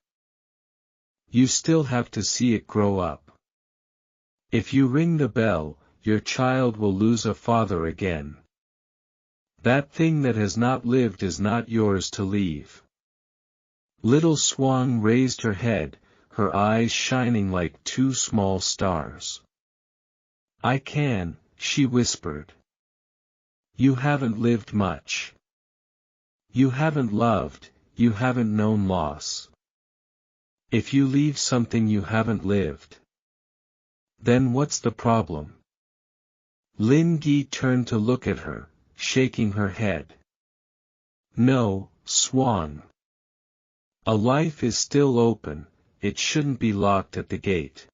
You still have to see it grow up. If you ring the bell, your child will lose a father again. That thing that has not lived is not yours to leave." Little Swang raised her head, her eyes shining like two small stars. "I can," she whispered. "You haven't lived much. You haven't loved, you haven't known loss. If you leave something you haven't lived, then what's the problem?" Linh Nghi turned to look at her, shaking her head. "No, Swang. A life is still open, it shouldn't be locked at the gate.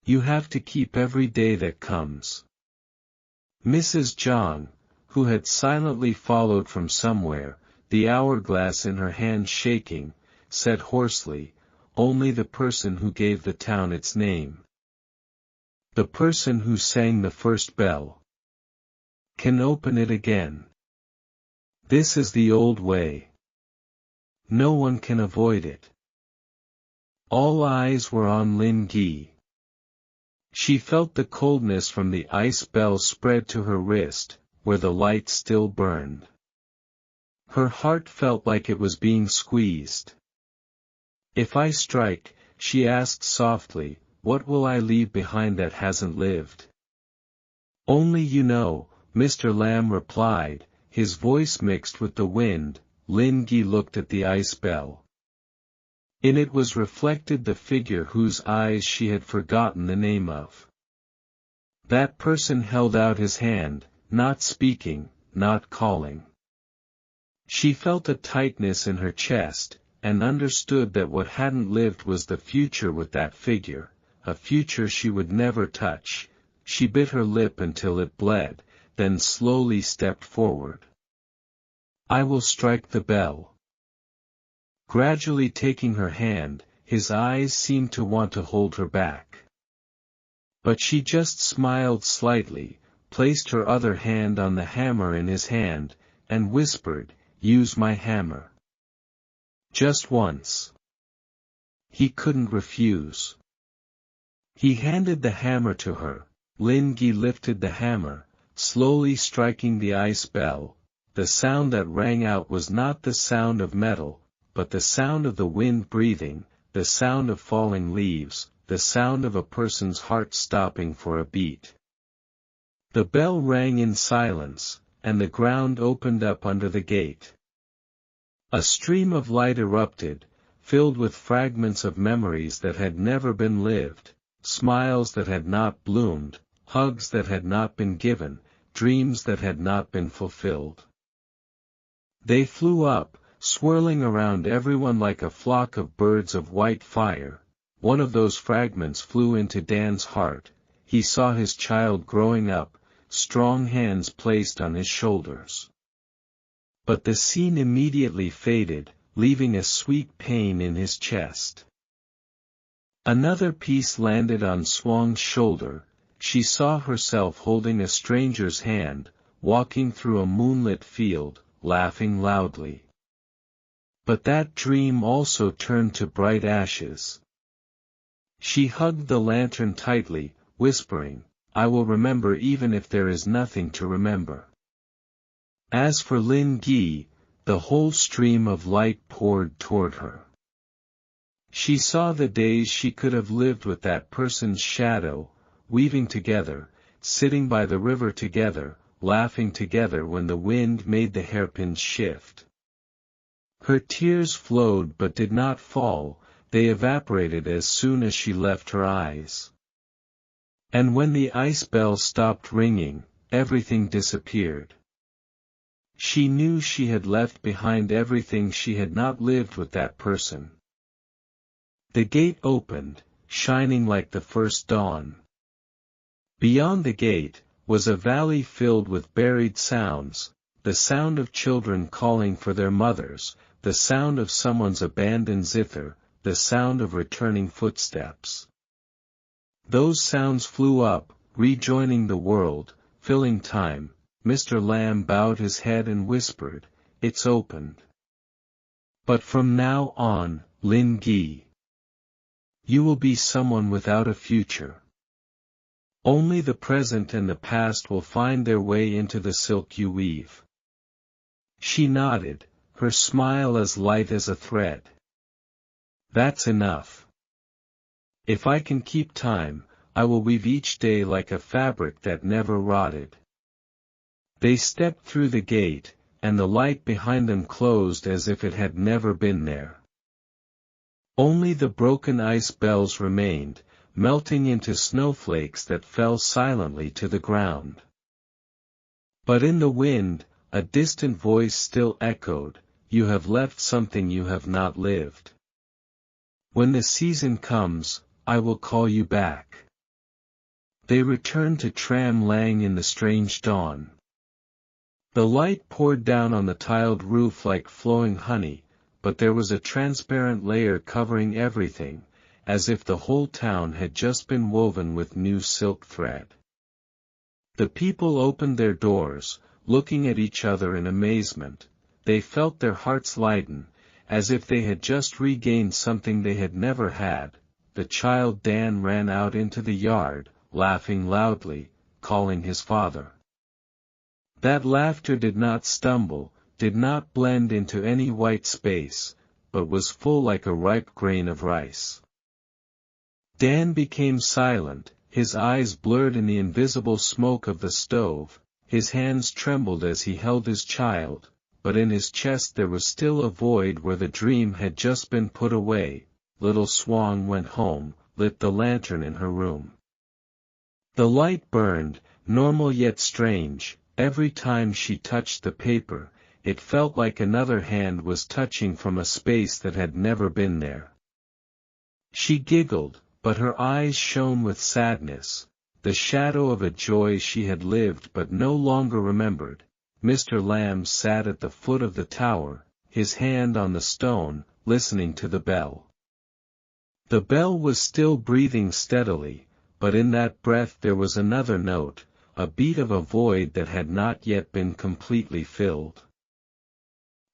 You have to keep every day that comes." Mrs. John, who had silently followed from somewhere, the hourglass in her hand shaking, said hoarsely, "Only the person who gave the town its name, the person who sang the first bell, can open it again. This is the old way. No one can avoid it." All eyes were on Linh Nghi. She felt the coldness from the ice bell spread to her wrist, where the light still burned. Her heart felt like it was being squeezed. "If I strike," she asked softly, "what will I leave behind that hasn't lived?" "Only you know," Mr. Lamb replied, his voice mixed with the wind. Linh Nghi looked at the ice bell. In it was reflected the figure whose eyes she had forgotten the name of. That person held out his hand, not speaking, not calling. She felt a tightness in her chest, and understood that what hadn't lived was the future with that figure, a future she would never touch. She bit her lip until it bled, then slowly stepped forward. "I will strike the bell." Gradually taking her hand, his eyes seemed to want to hold her back. But she just smiled slightly, placed her other hand on the hammer in his hand, and whispered, "Use my hammer. Just once." He couldn't refuse. He handed the hammer to her. Linh Nghi lifted the hammer, slowly striking the ice bell. The sound that rang out was not the sound of metal, but the sound of the wind breathing, the sound of falling leaves, the sound of a person's heart stopping for a beat. The bell rang in silence, and the ground opened up under the gate. A stream of light erupted, filled with fragments of memories that had never been lived, smiles that had not bloomed, hugs that had not been given, dreams that had not been fulfilled. They flew up, swirling around everyone like a flock of birds of white fire. One of those fragments flew into Dan's heart. He saw his child growing up, strong hands placed on his shoulders. But the scene immediately faded, leaving a sweet pain in his chest. Another piece landed on Swang's shoulder. She saw herself holding a stranger's hand, walking through a moonlit field, laughing loudly. But that dream also turned to bright ashes. She hugged the lantern tightly, whispering, "I will remember even if there is nothing to remember." As for Linh Nghi, the whole stream of light poured toward her. She saw the days she could have lived with that person's shadow, weaving together, sitting by the river together, laughing together when the wind made the hairpins shift. Her tears flowed but did not fall, they evaporated as soon as she left her eyes. And when the ice bell stopped ringing, everything disappeared. She knew she had left behind everything she had not lived with that person. The gate opened, shining like the first dawn. Beyond the gate, was a valley filled with buried sounds, the sound of children calling for their mothers, the sound of someone's abandoned zither, the sound of returning footsteps. Those sounds flew up, rejoining the world, filling time. Mr. Lamb bowed his head and whispered, "It's opened. But from now on, Linh Nghi, you will be someone without a future. Only the present and the past will find their way into the silk you weave." She nodded, her smile as light as a thread. "That's enough. If I can keep time, I will weave each day like a fabric that never rotted." They stepped through the gate, and the light behind them closed as if it had never been there. Only the broken ice bells remained, melting into snowflakes that fell silently to the ground. But in the wind, a distant voice still echoed, "You have left something you have not lived. When the season comes, I will call you back." They returned to Trạm Lặng in the strange dawn. The light poured down on the tiled roof like flowing honey, but there was a transparent layer covering everything, as if the whole town had just been woven with new silk thread. The people opened their doors, looking at each other in amazement. They felt their hearts lighten, as if they had just regained something they had never had. The child Dan ran out into the yard, laughing loudly, calling his father. That laughter did not stumble, did not blend into any white space, but was full like a ripe grain of rice. Dan became silent, his eyes blurred in the invisible smoke of the stove, his hands trembled as he held his child, but in his chest there was still a void where the dream had just been put away. Little Swang went home, lit the lantern in her room. The light burned, normal yet strange. Every time she touched the paper, it felt like another hand was touching from a space that had never been there. She giggled, but her eyes shone with sadness, the shadow of a joy she had lived but no longer remembered. Mr. Lamb sat at the foot of the tower, his hand on the stone, listening to the bell. The bell was still breathing steadily, but in that breath there was another note, a beat of a void that had not yet been completely filled.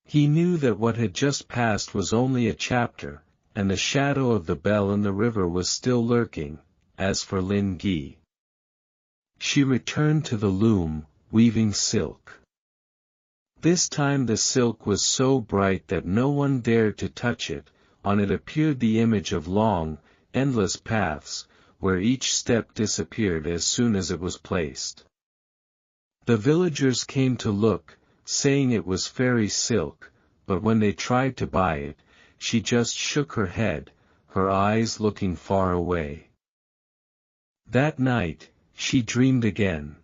He knew that what had just passed was only a chapter, and the shadow of the bell in the river was still lurking. As for Linh Nghi, she returned to the loom, weaving silk. This time the silk was so bright that no one dared to touch it. On it appeared the image of long, endless paths, where each step disappeared as soon as it was placed. The villagers came to look, saying it was fairy silk, but when they tried to buy it, she just shook her head, her eyes looking far away. That night, she dreamed again.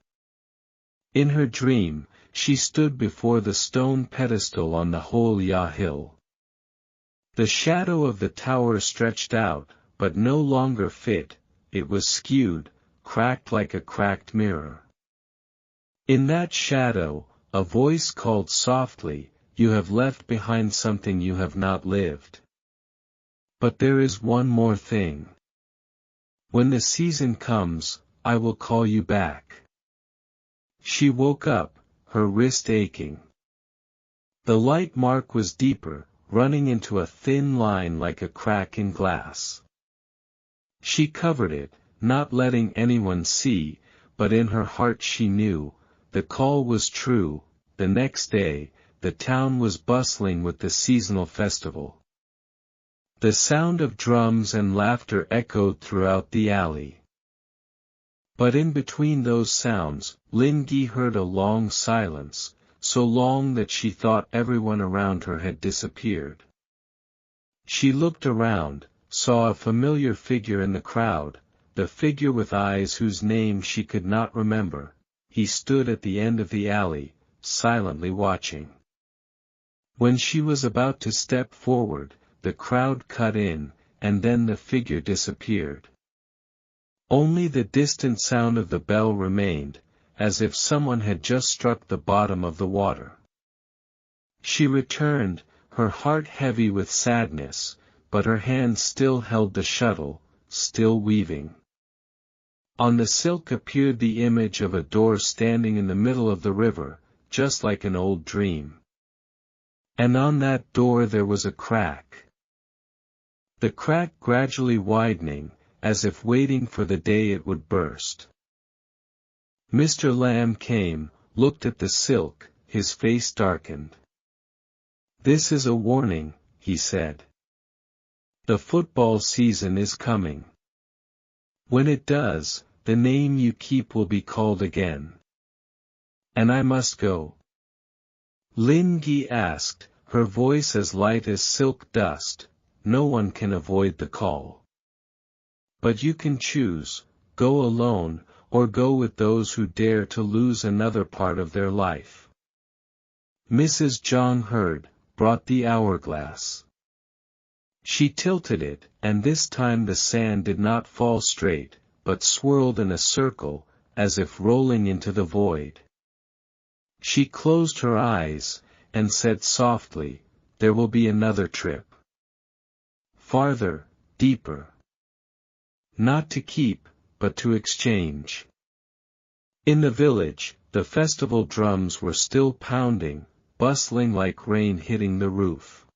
In her dream, She stood before the stone pedestal on the Hol-Ya hill. The shadow of the tower stretched out, but no longer fit, it was skewed, cracked like a cracked mirror. In that shadow, a voice called softly, "You have left behind something you have not lived. But there is one more thing. When the season comes, I will call you back." She woke up, her wrist aching. The light mark was deeper, running into a thin line like a crack in glass. She covered it, not letting anyone see, but in her heart she knew, the call was true. The next day, the town was bustling with the seasonal festival. The sound of drums and laughter echoed throughout the alley. But in between those sounds, Linh Nghi heard a long silence, so long that she thought everyone around her had disappeared. She looked around, saw a familiar figure in the crowd, the figure with eyes whose name she could not remember. He stood at the end of the alley, silently watching. When she was about to step forward, the crowd cut in, and then the figure disappeared. Only the distant sound of the bell remained, as if someone had just struck the bottom of the water. She returned, her heart heavy with sadness, but her hand still held the shuttle, still weaving. On the silk appeared the image of a door standing in the middle of the river, just like an old dream. And on that door there was a crack. The crack gradually widening, as if waiting for the day it would burst. Mr. Lamb came, looked at the silk, his face darkened. "This is a warning," he said. "The football season is coming. When it does, the name you keep will be called again. And I must go." Linh Nghi asked, her voice as light as silk dust, "No one can avoid the call. But you can choose, go alone, or go with those who dare to lose another part of their life." Mrs. Zhang heard, brought the hourglass. She tilted it, and this time the sand did not fall straight, but swirled in a circle, as if rolling into the void. She closed her eyes, and said softly, "There will be another trip. Farther, deeper. Not to keep, but to exchange." In the village, the festival drums were still pounding, bustling like rain hitting the roof.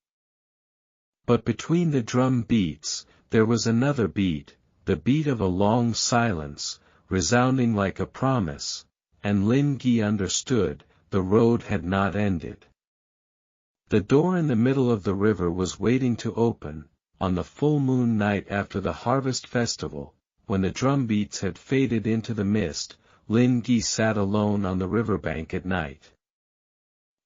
But between the drum beats, there was another beat, the beat of a long silence, resounding like a promise, and Linh Nghi understood, the road had not ended. The door in the middle of the river was waiting to open, on the full moon night after the harvest festival, when the drum beats had faded into the mist. Linh Nghi sat alone on the riverbank at night.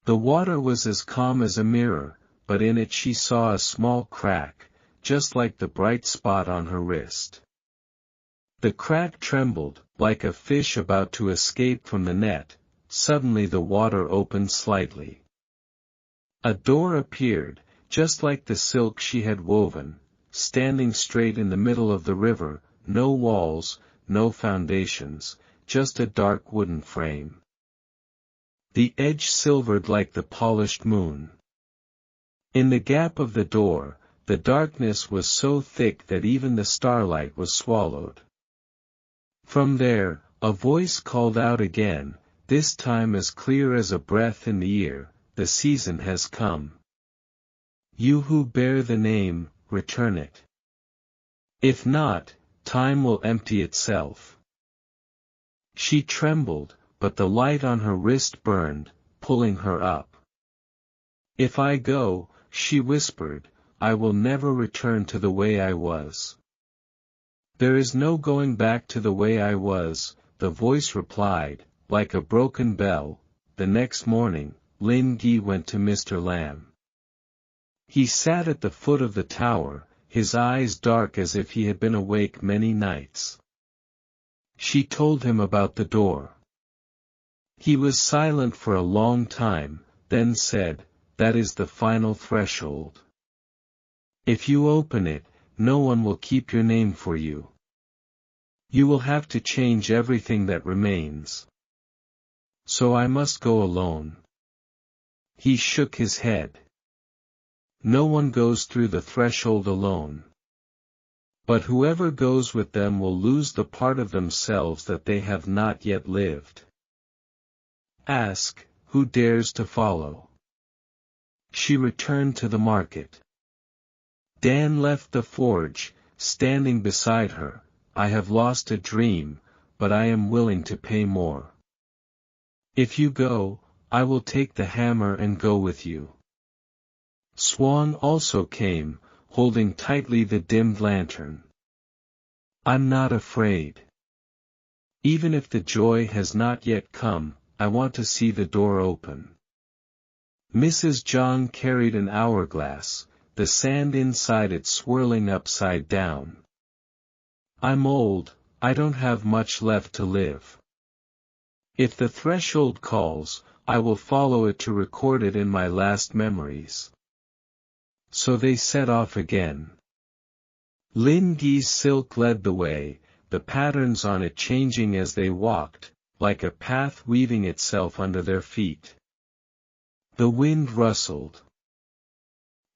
The water was as calm as a mirror, but in it she saw a small crack, just like the bright spot on her wrist. The crack trembled, like a fish about to escape from the net. Suddenly the water opened slightly. A door appeared, just like the silk she had woven, standing straight in the middle of the river, no walls, no foundations, just a dark wooden frame. The edge silvered like the polished moon. In the gap of the door, the darkness was so thick that even the starlight was swallowed. From there, a voice called out again, this time as clear as a breath in the ear, "The season has come. You who bear the name, return it. If not, time will empty itself." She trembled, but the light on her wrist burned, pulling her up. "If I go," she whispered, "I will never return to the way I was." "There is no going back to the way I was," the voice replied, like a broken bell. The next morning, Linh Nghi went to Mr. Lamb. He sat at the foot of the tower, his eyes dark as if he had been awake many nights. She told him about the door. He was silent for a long time, then said, "That is the final threshold. If you open it, no one will keep your name for you. You will have to change everything that remains. So I must go alone." He shook his head. "No one goes through the threshold alone. But whoever goes with them will lose the part of themselves that they have not yet lived. Ask, who dares to follow?" She returned to the market. Dan left the forge, standing beside her. "I have lost a dream, but I am willing to pay more. If you go, I will take the hammer and go with you." Swan also came, holding tightly the dimmed lantern. "I'm not afraid. Even if the joy has not yet come, I want to see the door open." Mrs. John carried an hourglass, the sand inside it swirling upside down. "I'm old, I don't have much left to live. If the threshold calls, I will follow it to record it in my last memories." So they set off again. Linh Gi's silk led the way, the patterns on it changing as they walked, like a path weaving itself under their feet. The wind rustled,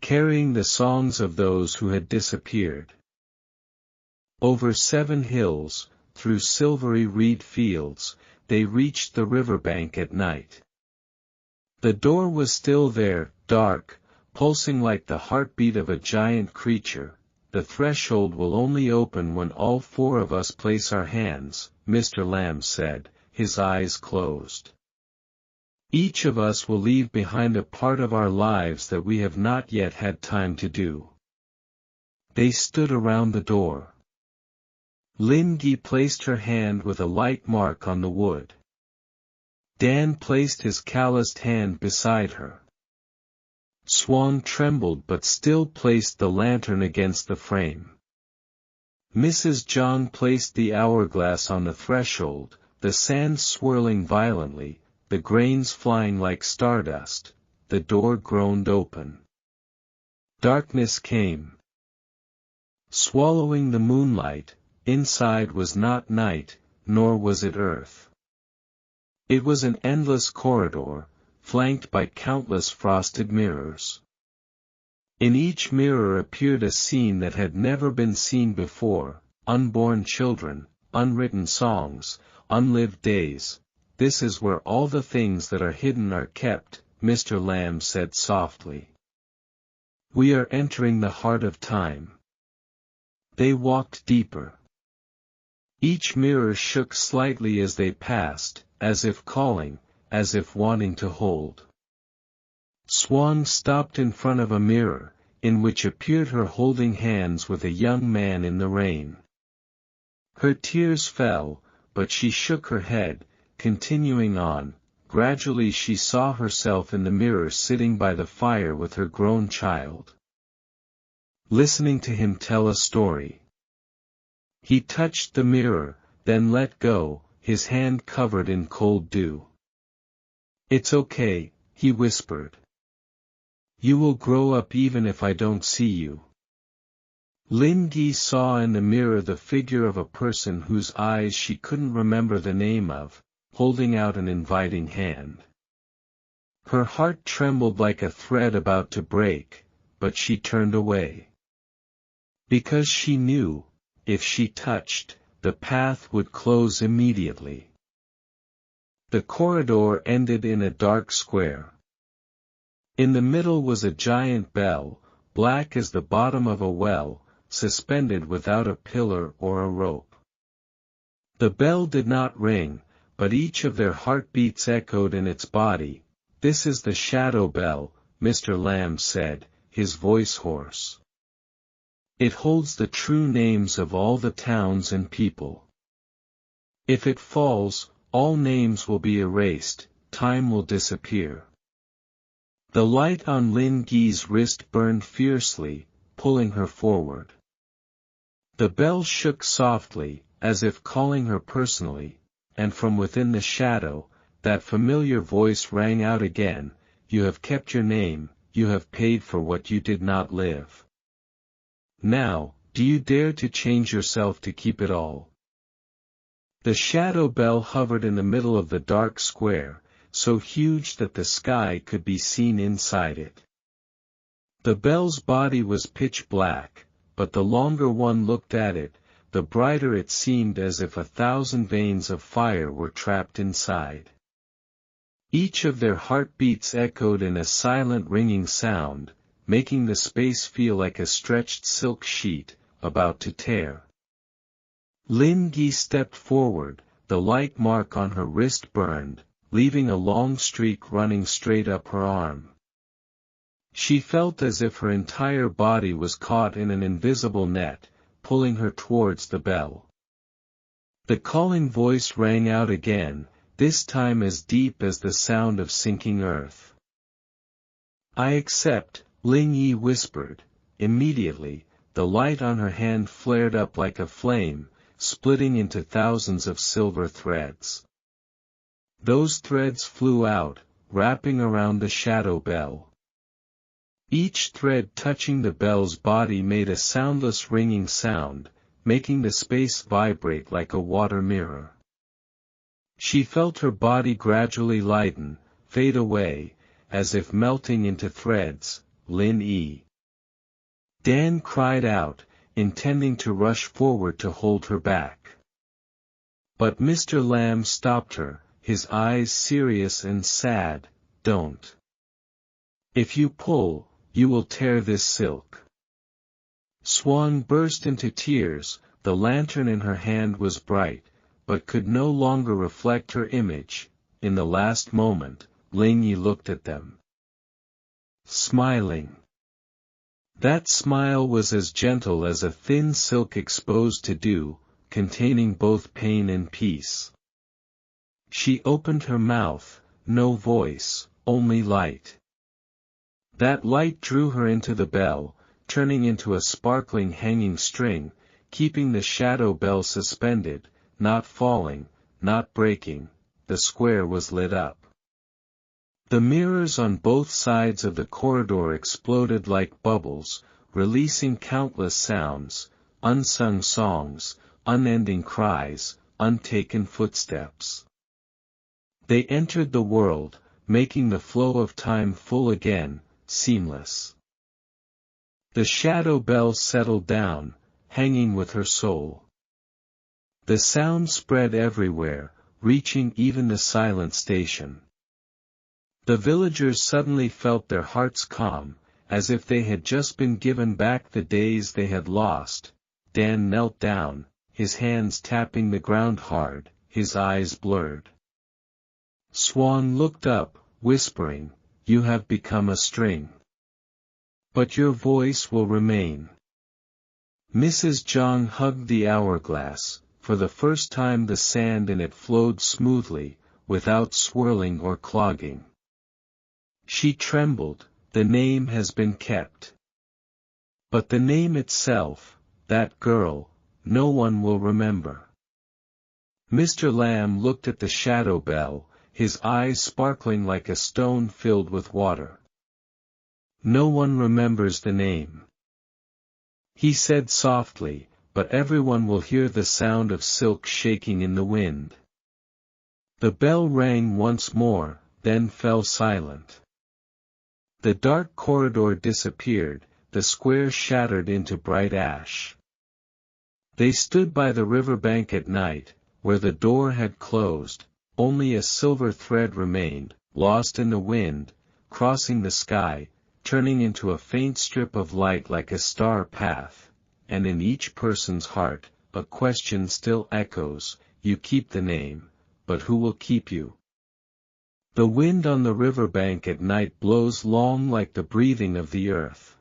carrying the songs of those who had disappeared. Over 7 hills, through silvery reed fields, they reached the riverbank at night. The door was still there, dark, pulsing like the heartbeat of a giant creature. "The threshold will only open when all 4 of us place our hands," Mr. Lamb said, his eyes closed. "Each of us will leave behind a part of our lives that we have not yet had time to do." They stood around the door. Linh Gi placed her hand with a light mark on the wood. Dan placed his calloused hand beside her. Swan trembled but still placed the lantern against the frame. Mrs. John placed the hourglass on the threshold, the sand swirling violently, the grains flying like stardust. The door groaned open. Darkness came. Swallowing the moonlight, inside was not night, nor was it earth. It was an endless corridor, flanked by countless frosted mirrors. In each mirror appeared a scene that had never been seen before: unborn children, unwritten songs, unlived days. "This is where all the things that are hidden are kept," Mr. Lamb said softly. "We are entering the heart of time." They walked deeper. Each mirror shook slightly as they passed, as if calling, as if wanting to hold. Swan stopped in front of a mirror, in which appeared her holding hands with a young man in the rain. Her tears fell, but she shook her head, continuing on. Gradually she saw herself in the mirror sitting by the fire with her grown child, listening to him tell a story. He touched the mirror, then let go, his hand covered in cold dew. "It's okay," he whispered. "You will grow up even if I don't see you." Linh Gi saw in the mirror the figure of a person whose eyes she couldn't remember the name of, holding out an inviting hand. Her heart trembled like a thread about to break, but she turned away. Because she knew, if she touched, the path would close immediately. The corridor ended in a dark square. In the middle was a giant bell, black as the bottom of a well, suspended without a pillar or a rope. The bell did not ring, but each of their heartbeats echoed in its body. "This is the shadow bell," Mr. Lamb said, his voice hoarse. "It holds the true names of all the towns and people. If it falls, all names will be erased, time will disappear." The light on Linh Gi's wrist burned fiercely, pulling her forward. The bell shook softly, as if calling her personally, and from within the shadow, that familiar voice rang out again, "You have kept your name, you have paid for what you did not live. Now, do you dare to change yourself to keep it all?" The shadow bell hovered in the middle of the dark square, so huge that the sky could be seen inside it. The bell's body was pitch black, but the longer one looked at it, the brighter it seemed, as if 1,000 veins of fire were trapped inside. Each of their heartbeats echoed in a silent ringing sound, making the space feel like a stretched silk sheet, about to tear. Linh Nghi stepped forward, the light mark on her wrist burned, leaving a long streak running straight up her arm. She felt as if her entire body was caught in an invisible net, pulling her towards the bell. The calling voice rang out again, this time as deep as the sound of sinking earth. "I accept," Linh Nghi whispered. Immediately, the light on her hand flared up like a flame, splitting into thousands of silver threads. Those threads flew out, wrapping around the shadow bell. Each thread touching the bell's body made a soundless ringing sound, making the space vibrate like a water mirror. She felt her body gradually lighten, fade away, as if melting into threads. "Linh Nghi!" Dan cried out, intending to rush forward to hold her back. But Mr. Lamb stopped her, his eyes serious and sad. "Don't. If you pull, you will tear this silk." Swan burst into tears. The lantern in her hand was bright, but could no longer reflect her image. In the last moment, Linh Nghi looked at them, smiling. That smile was as gentle as a thin silk exposed to dew, containing both pain and peace. She opened her mouth, no voice, only light. That light drew her into the bell, turning into a sparkling hanging string, keeping the shadow bell suspended, not falling, not breaking. The square was lit up. The mirrors on both sides of the corridor exploded like bubbles, releasing countless sounds, unsung songs, unending cries, untaken footsteps. They entered the world, making the flow of time full again, seamless. The shadow bell settled down, hanging with her soul. The sound spread everywhere, reaching even the silent station. The villagers suddenly felt their hearts calm, as if they had just been given back the days they had lost. Dan knelt down, his hands tapping the ground hard, his eyes blurred. Swan looked up, whispering, "You have become a string. But your voice will remain." Mrs. Zhang hugged the hourglass. For the first time the sand in it flowed smoothly, without swirling or clogging. She trembled. "The name has been kept. But the name itself, that girl, no one will remember." Mr. Lamb looked at the shadow bell, his eyes sparkling like a stone filled with water. "No one remembers the name," he said softly, "but everyone will hear the sound of silk shaking in the wind." The bell rang once more, then fell silent. The dark corridor disappeared, the square shattered into bright ash. They stood by the riverbank at night, where the door had closed. Only a silver thread remained, lost in the wind, crossing the sky, turning into a faint strip of light like a star path, and in each person's heart, a question still echoes: "You keep the name, but who will keep you?" The wind on the riverbank at night blows long like the breathing of the earth.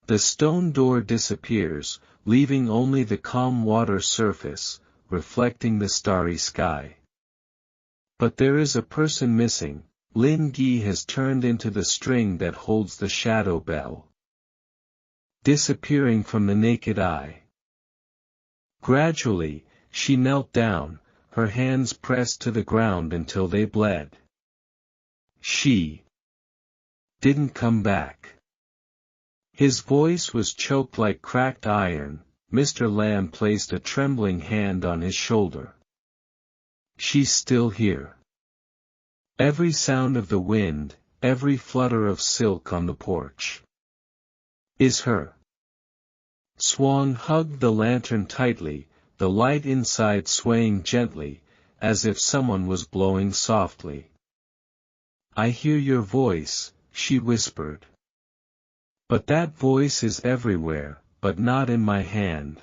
The stone door disappears, leaving only the calm water surface, reflecting the starry sky. But there is a person missing. Linh Nghi has turned into the string that holds the shadow bell, disappearing from the naked eye. Gradually, she knelt down, her hands pressed to the ground until they bled. She didn't come back. His voice was choked like cracked iron. Mr. Lamb placed a trembling hand on his shoulder. She's still here. Every sound of the wind, every flutter of silk on the porch is her. Swan hugged the lantern tightly, the light inside swaying gently, as if someone was blowing softly. I hear your voice, she whispered. But that voice is everywhere, but not in my hand.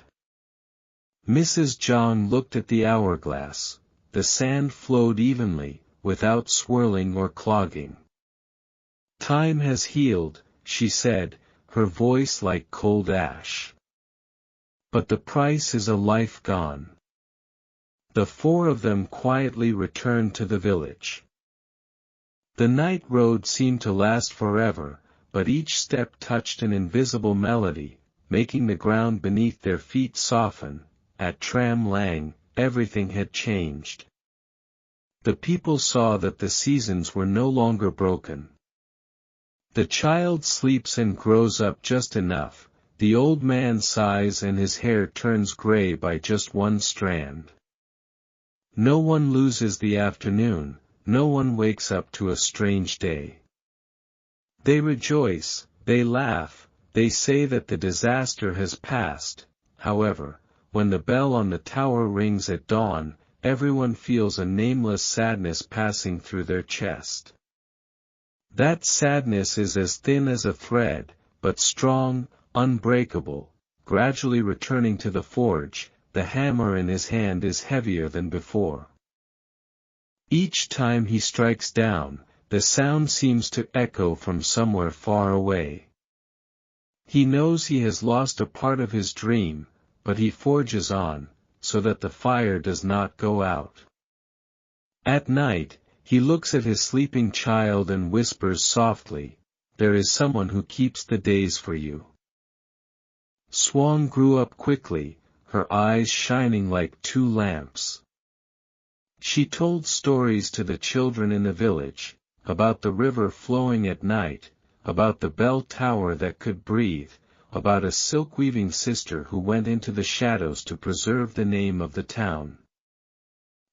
Mrs. John looked at the hourglass. The sand flowed evenly, without swirling or clogging. Time has healed, she said, her voice like cold ash. But the price is a life gone. The four of them quietly returned to the village. The night road seemed to last forever, but each step touched an invisible melody, making the ground beneath their feet soften. At Trạm Lặng, everything had changed. The people saw that the seasons were no longer broken. The child sleeps and grows up just enough, the old man sighs and his hair turns gray by just one strand. No one loses the afternoon, no one wakes up to a strange day. They rejoice, they laugh, they say that the disaster has passed. However, when the bell on the tower rings at dawn, everyone feels a nameless sadness passing through their chest. That sadness is as thin as a thread, but strong, unbreakable, gradually returning to the forge. The hammer in his hand is heavier than before. Each time he strikes down, the sound seems to echo from somewhere far away. He knows he has lost a part of his dream, but he forges on, so that the fire does not go out. At night, he looks at his sleeping child and whispers softly, "There is someone who keeps the days for you." Swan grew up quickly, her eyes shining like two lamps. She told stories to the children in the village, about the river flowing at night, about the bell tower that could breathe, about a silk-weaving sister who went into the shadows to preserve the name of the town.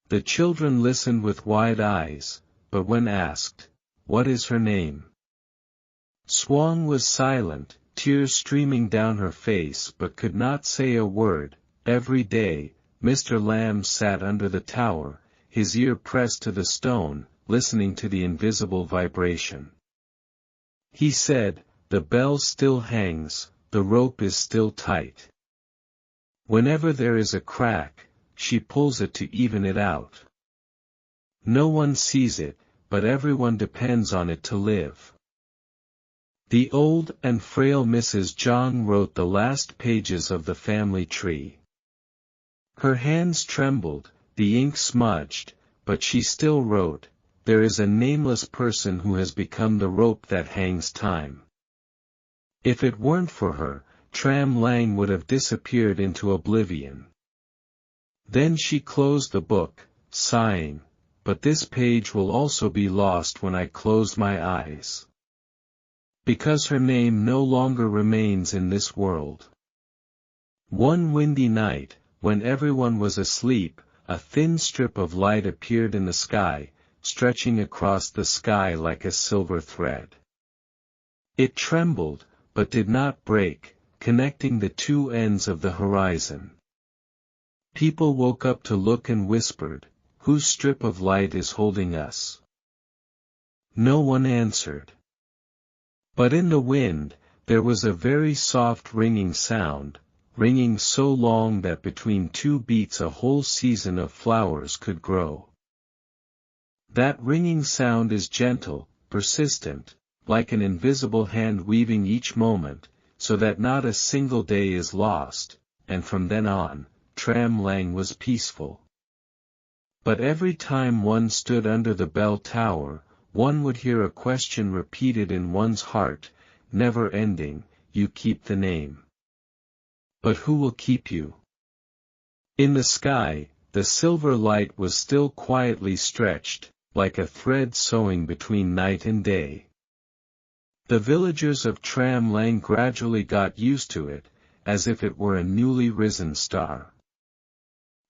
The children listened with wide eyes, but when asked, "What is her name?" Swan was silent, tears streaming down her face but could not say a word. Every day, Mr. Lamb sat under the tower, his ear pressed to the stone, listening to the invisible vibration. He said, "The bell still hangs, the rope is still tight. Whenever there is a crack, she pulls it to even it out. No one sees it, but everyone depends on it to live." The old and frail Mrs. John wrote the last pages of the family tree. Her hands trembled, the ink smudged, but she still wrote, "There is a nameless person who has become the rope that hangs time." If it weren't for her, Trạm Lặng would have disappeared into oblivion. Then she closed the book, sighing, "But this page will also be lost when I close my eyes. Because her name no longer remains in this world." One windy night, when everyone was asleep, a thin strip of light appeared in the sky, stretching across the sky like a silver thread. It trembled, but did not break, connecting the two ends of the horizon. People woke up to look and whispered, "Whose strip of light is holding us?" No one answered. But in the wind, there was a very soft ringing sound, ringing so long that between two beats a whole season of flowers could grow. That ringing sound is gentle, persistent, like an invisible hand weaving each moment, so that not a single day is lost, and from then on, Trạm Lặng was peaceful. But every time one stood under the bell tower, one would hear a question repeated in one's heart, never ending, "You keep the name. But who will keep you?" In the sky, the silver light was still quietly stretched, like a thread sewing between night and day. The villagers of Trạm Lặng gradually got used to it, as if it were a newly risen star.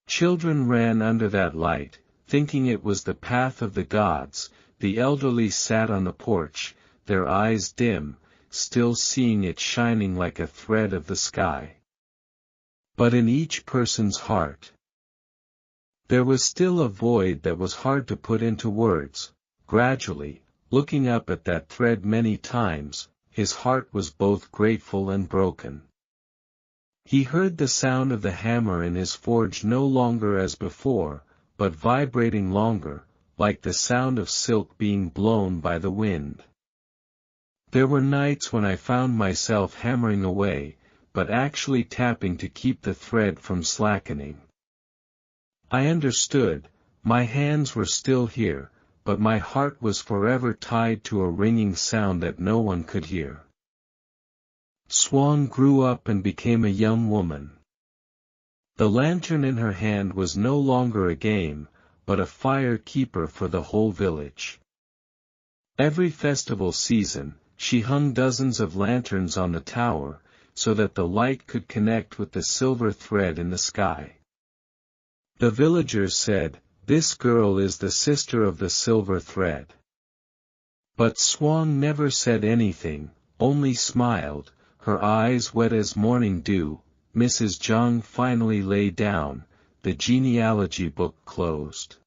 Children ran under that light, thinking it was the path of the gods. The elderly sat on the porch, their eyes dim, still seeing it shining like a thread of the sky. But in each person's heart, there was still a void that was hard to put into words. Gradually, looking up at that thread many times, his heart was both grateful and broken. He heard the sound of the hammer in his forge no longer as before, but vibrating longer, like the sound of silk being blown by the wind. There were nights when I found myself hammering away, but actually tapping to keep the thread from slackening. I understood, my hands were still here, but my heart was forever tied to a ringing sound that no one could hear. Swan grew up and became a young woman. The lantern in her hand was no longer a game, but a fire keeper for the whole village. Every festival season, she hung dozens of lanterns on the tower, so that the light could connect with the silver thread in the sky. The villagers said, "This girl is the sister of the silver thread." But Swan never said anything, only smiled, her eyes wet as morning dew. Mrs. Zhang finally lay down, the genealogy book closed.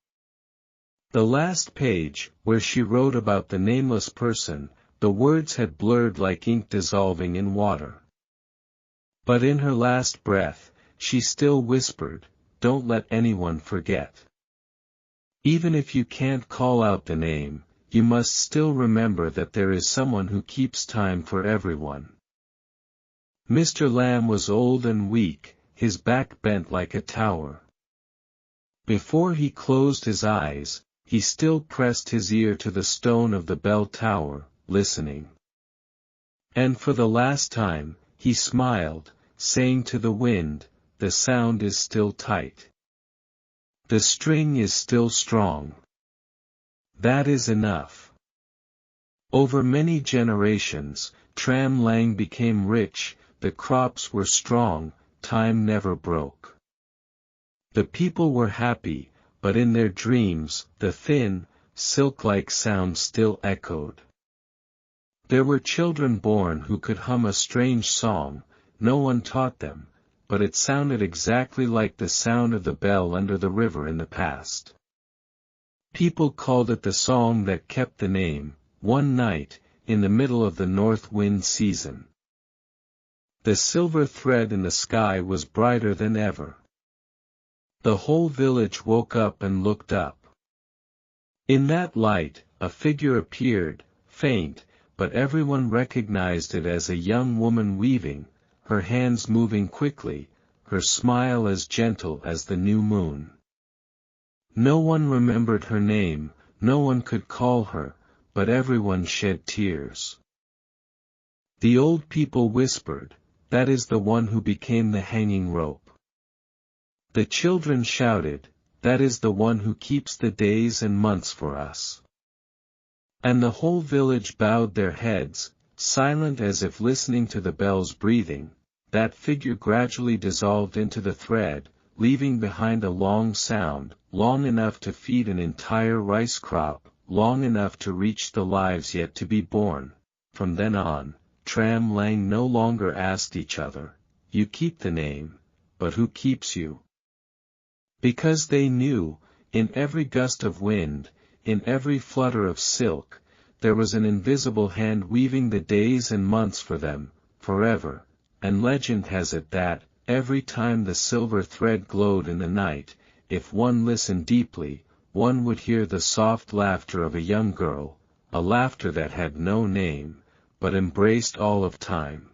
The last page, where she wrote about the nameless person, the words had blurred like ink dissolving in water. But in her last breath, she still whispered, "Don't let anyone forget. Even if you can't call out the name, you must still remember that there is someone who keeps time for everyone." Mr. Lamb was old and weak, his back bent like a tower. Before he closed his eyes, he still pressed his ear to the stone of the bell tower, listening. And for the last time, he smiled, saying to the wind, "The sound is still tight. The string is still strong. That is enough." Over many generations, Trạm Lặng became rich, the crops were strong, time never broke. The people were happy, but in their dreams, the thin, silk-like sound still echoed. There were children born who could hum a strange song, no one taught them, but it sounded exactly like the sound of the bell under the river in the past. People called it the song that kept the name. One night, in the middle of the north wind season, the silver thread in the sky was brighter than ever. The whole village woke up and looked up. In that light, a figure appeared, faint, but everyone recognized it as a young woman weaving, her hands moving quickly, her smile as gentle as the new moon. No one remembered her name, no one could call her, but everyone shed tears. The old people whispered, "That is the one who became the hanging rope." The children shouted, "That is the one who keeps the days and months for us." And the whole village bowed their heads, silent as if listening to the bells breathing. That figure gradually dissolved into the thread, leaving behind a long sound, long enough to feed an entire rice crop, long enough to reach the lives yet to be born. From then on, Trạm Lặng no longer asked each other, "You keep the name, but who keeps you?" Because they knew, in every gust of wind, in every flutter of silk, there was an invisible hand weaving the days and months for them, forever. And legend has it that, every time the silver thread glowed in the night, if one listened deeply, one would hear the soft laughter of a young girl, a laughter that had no name, but embraced all of time.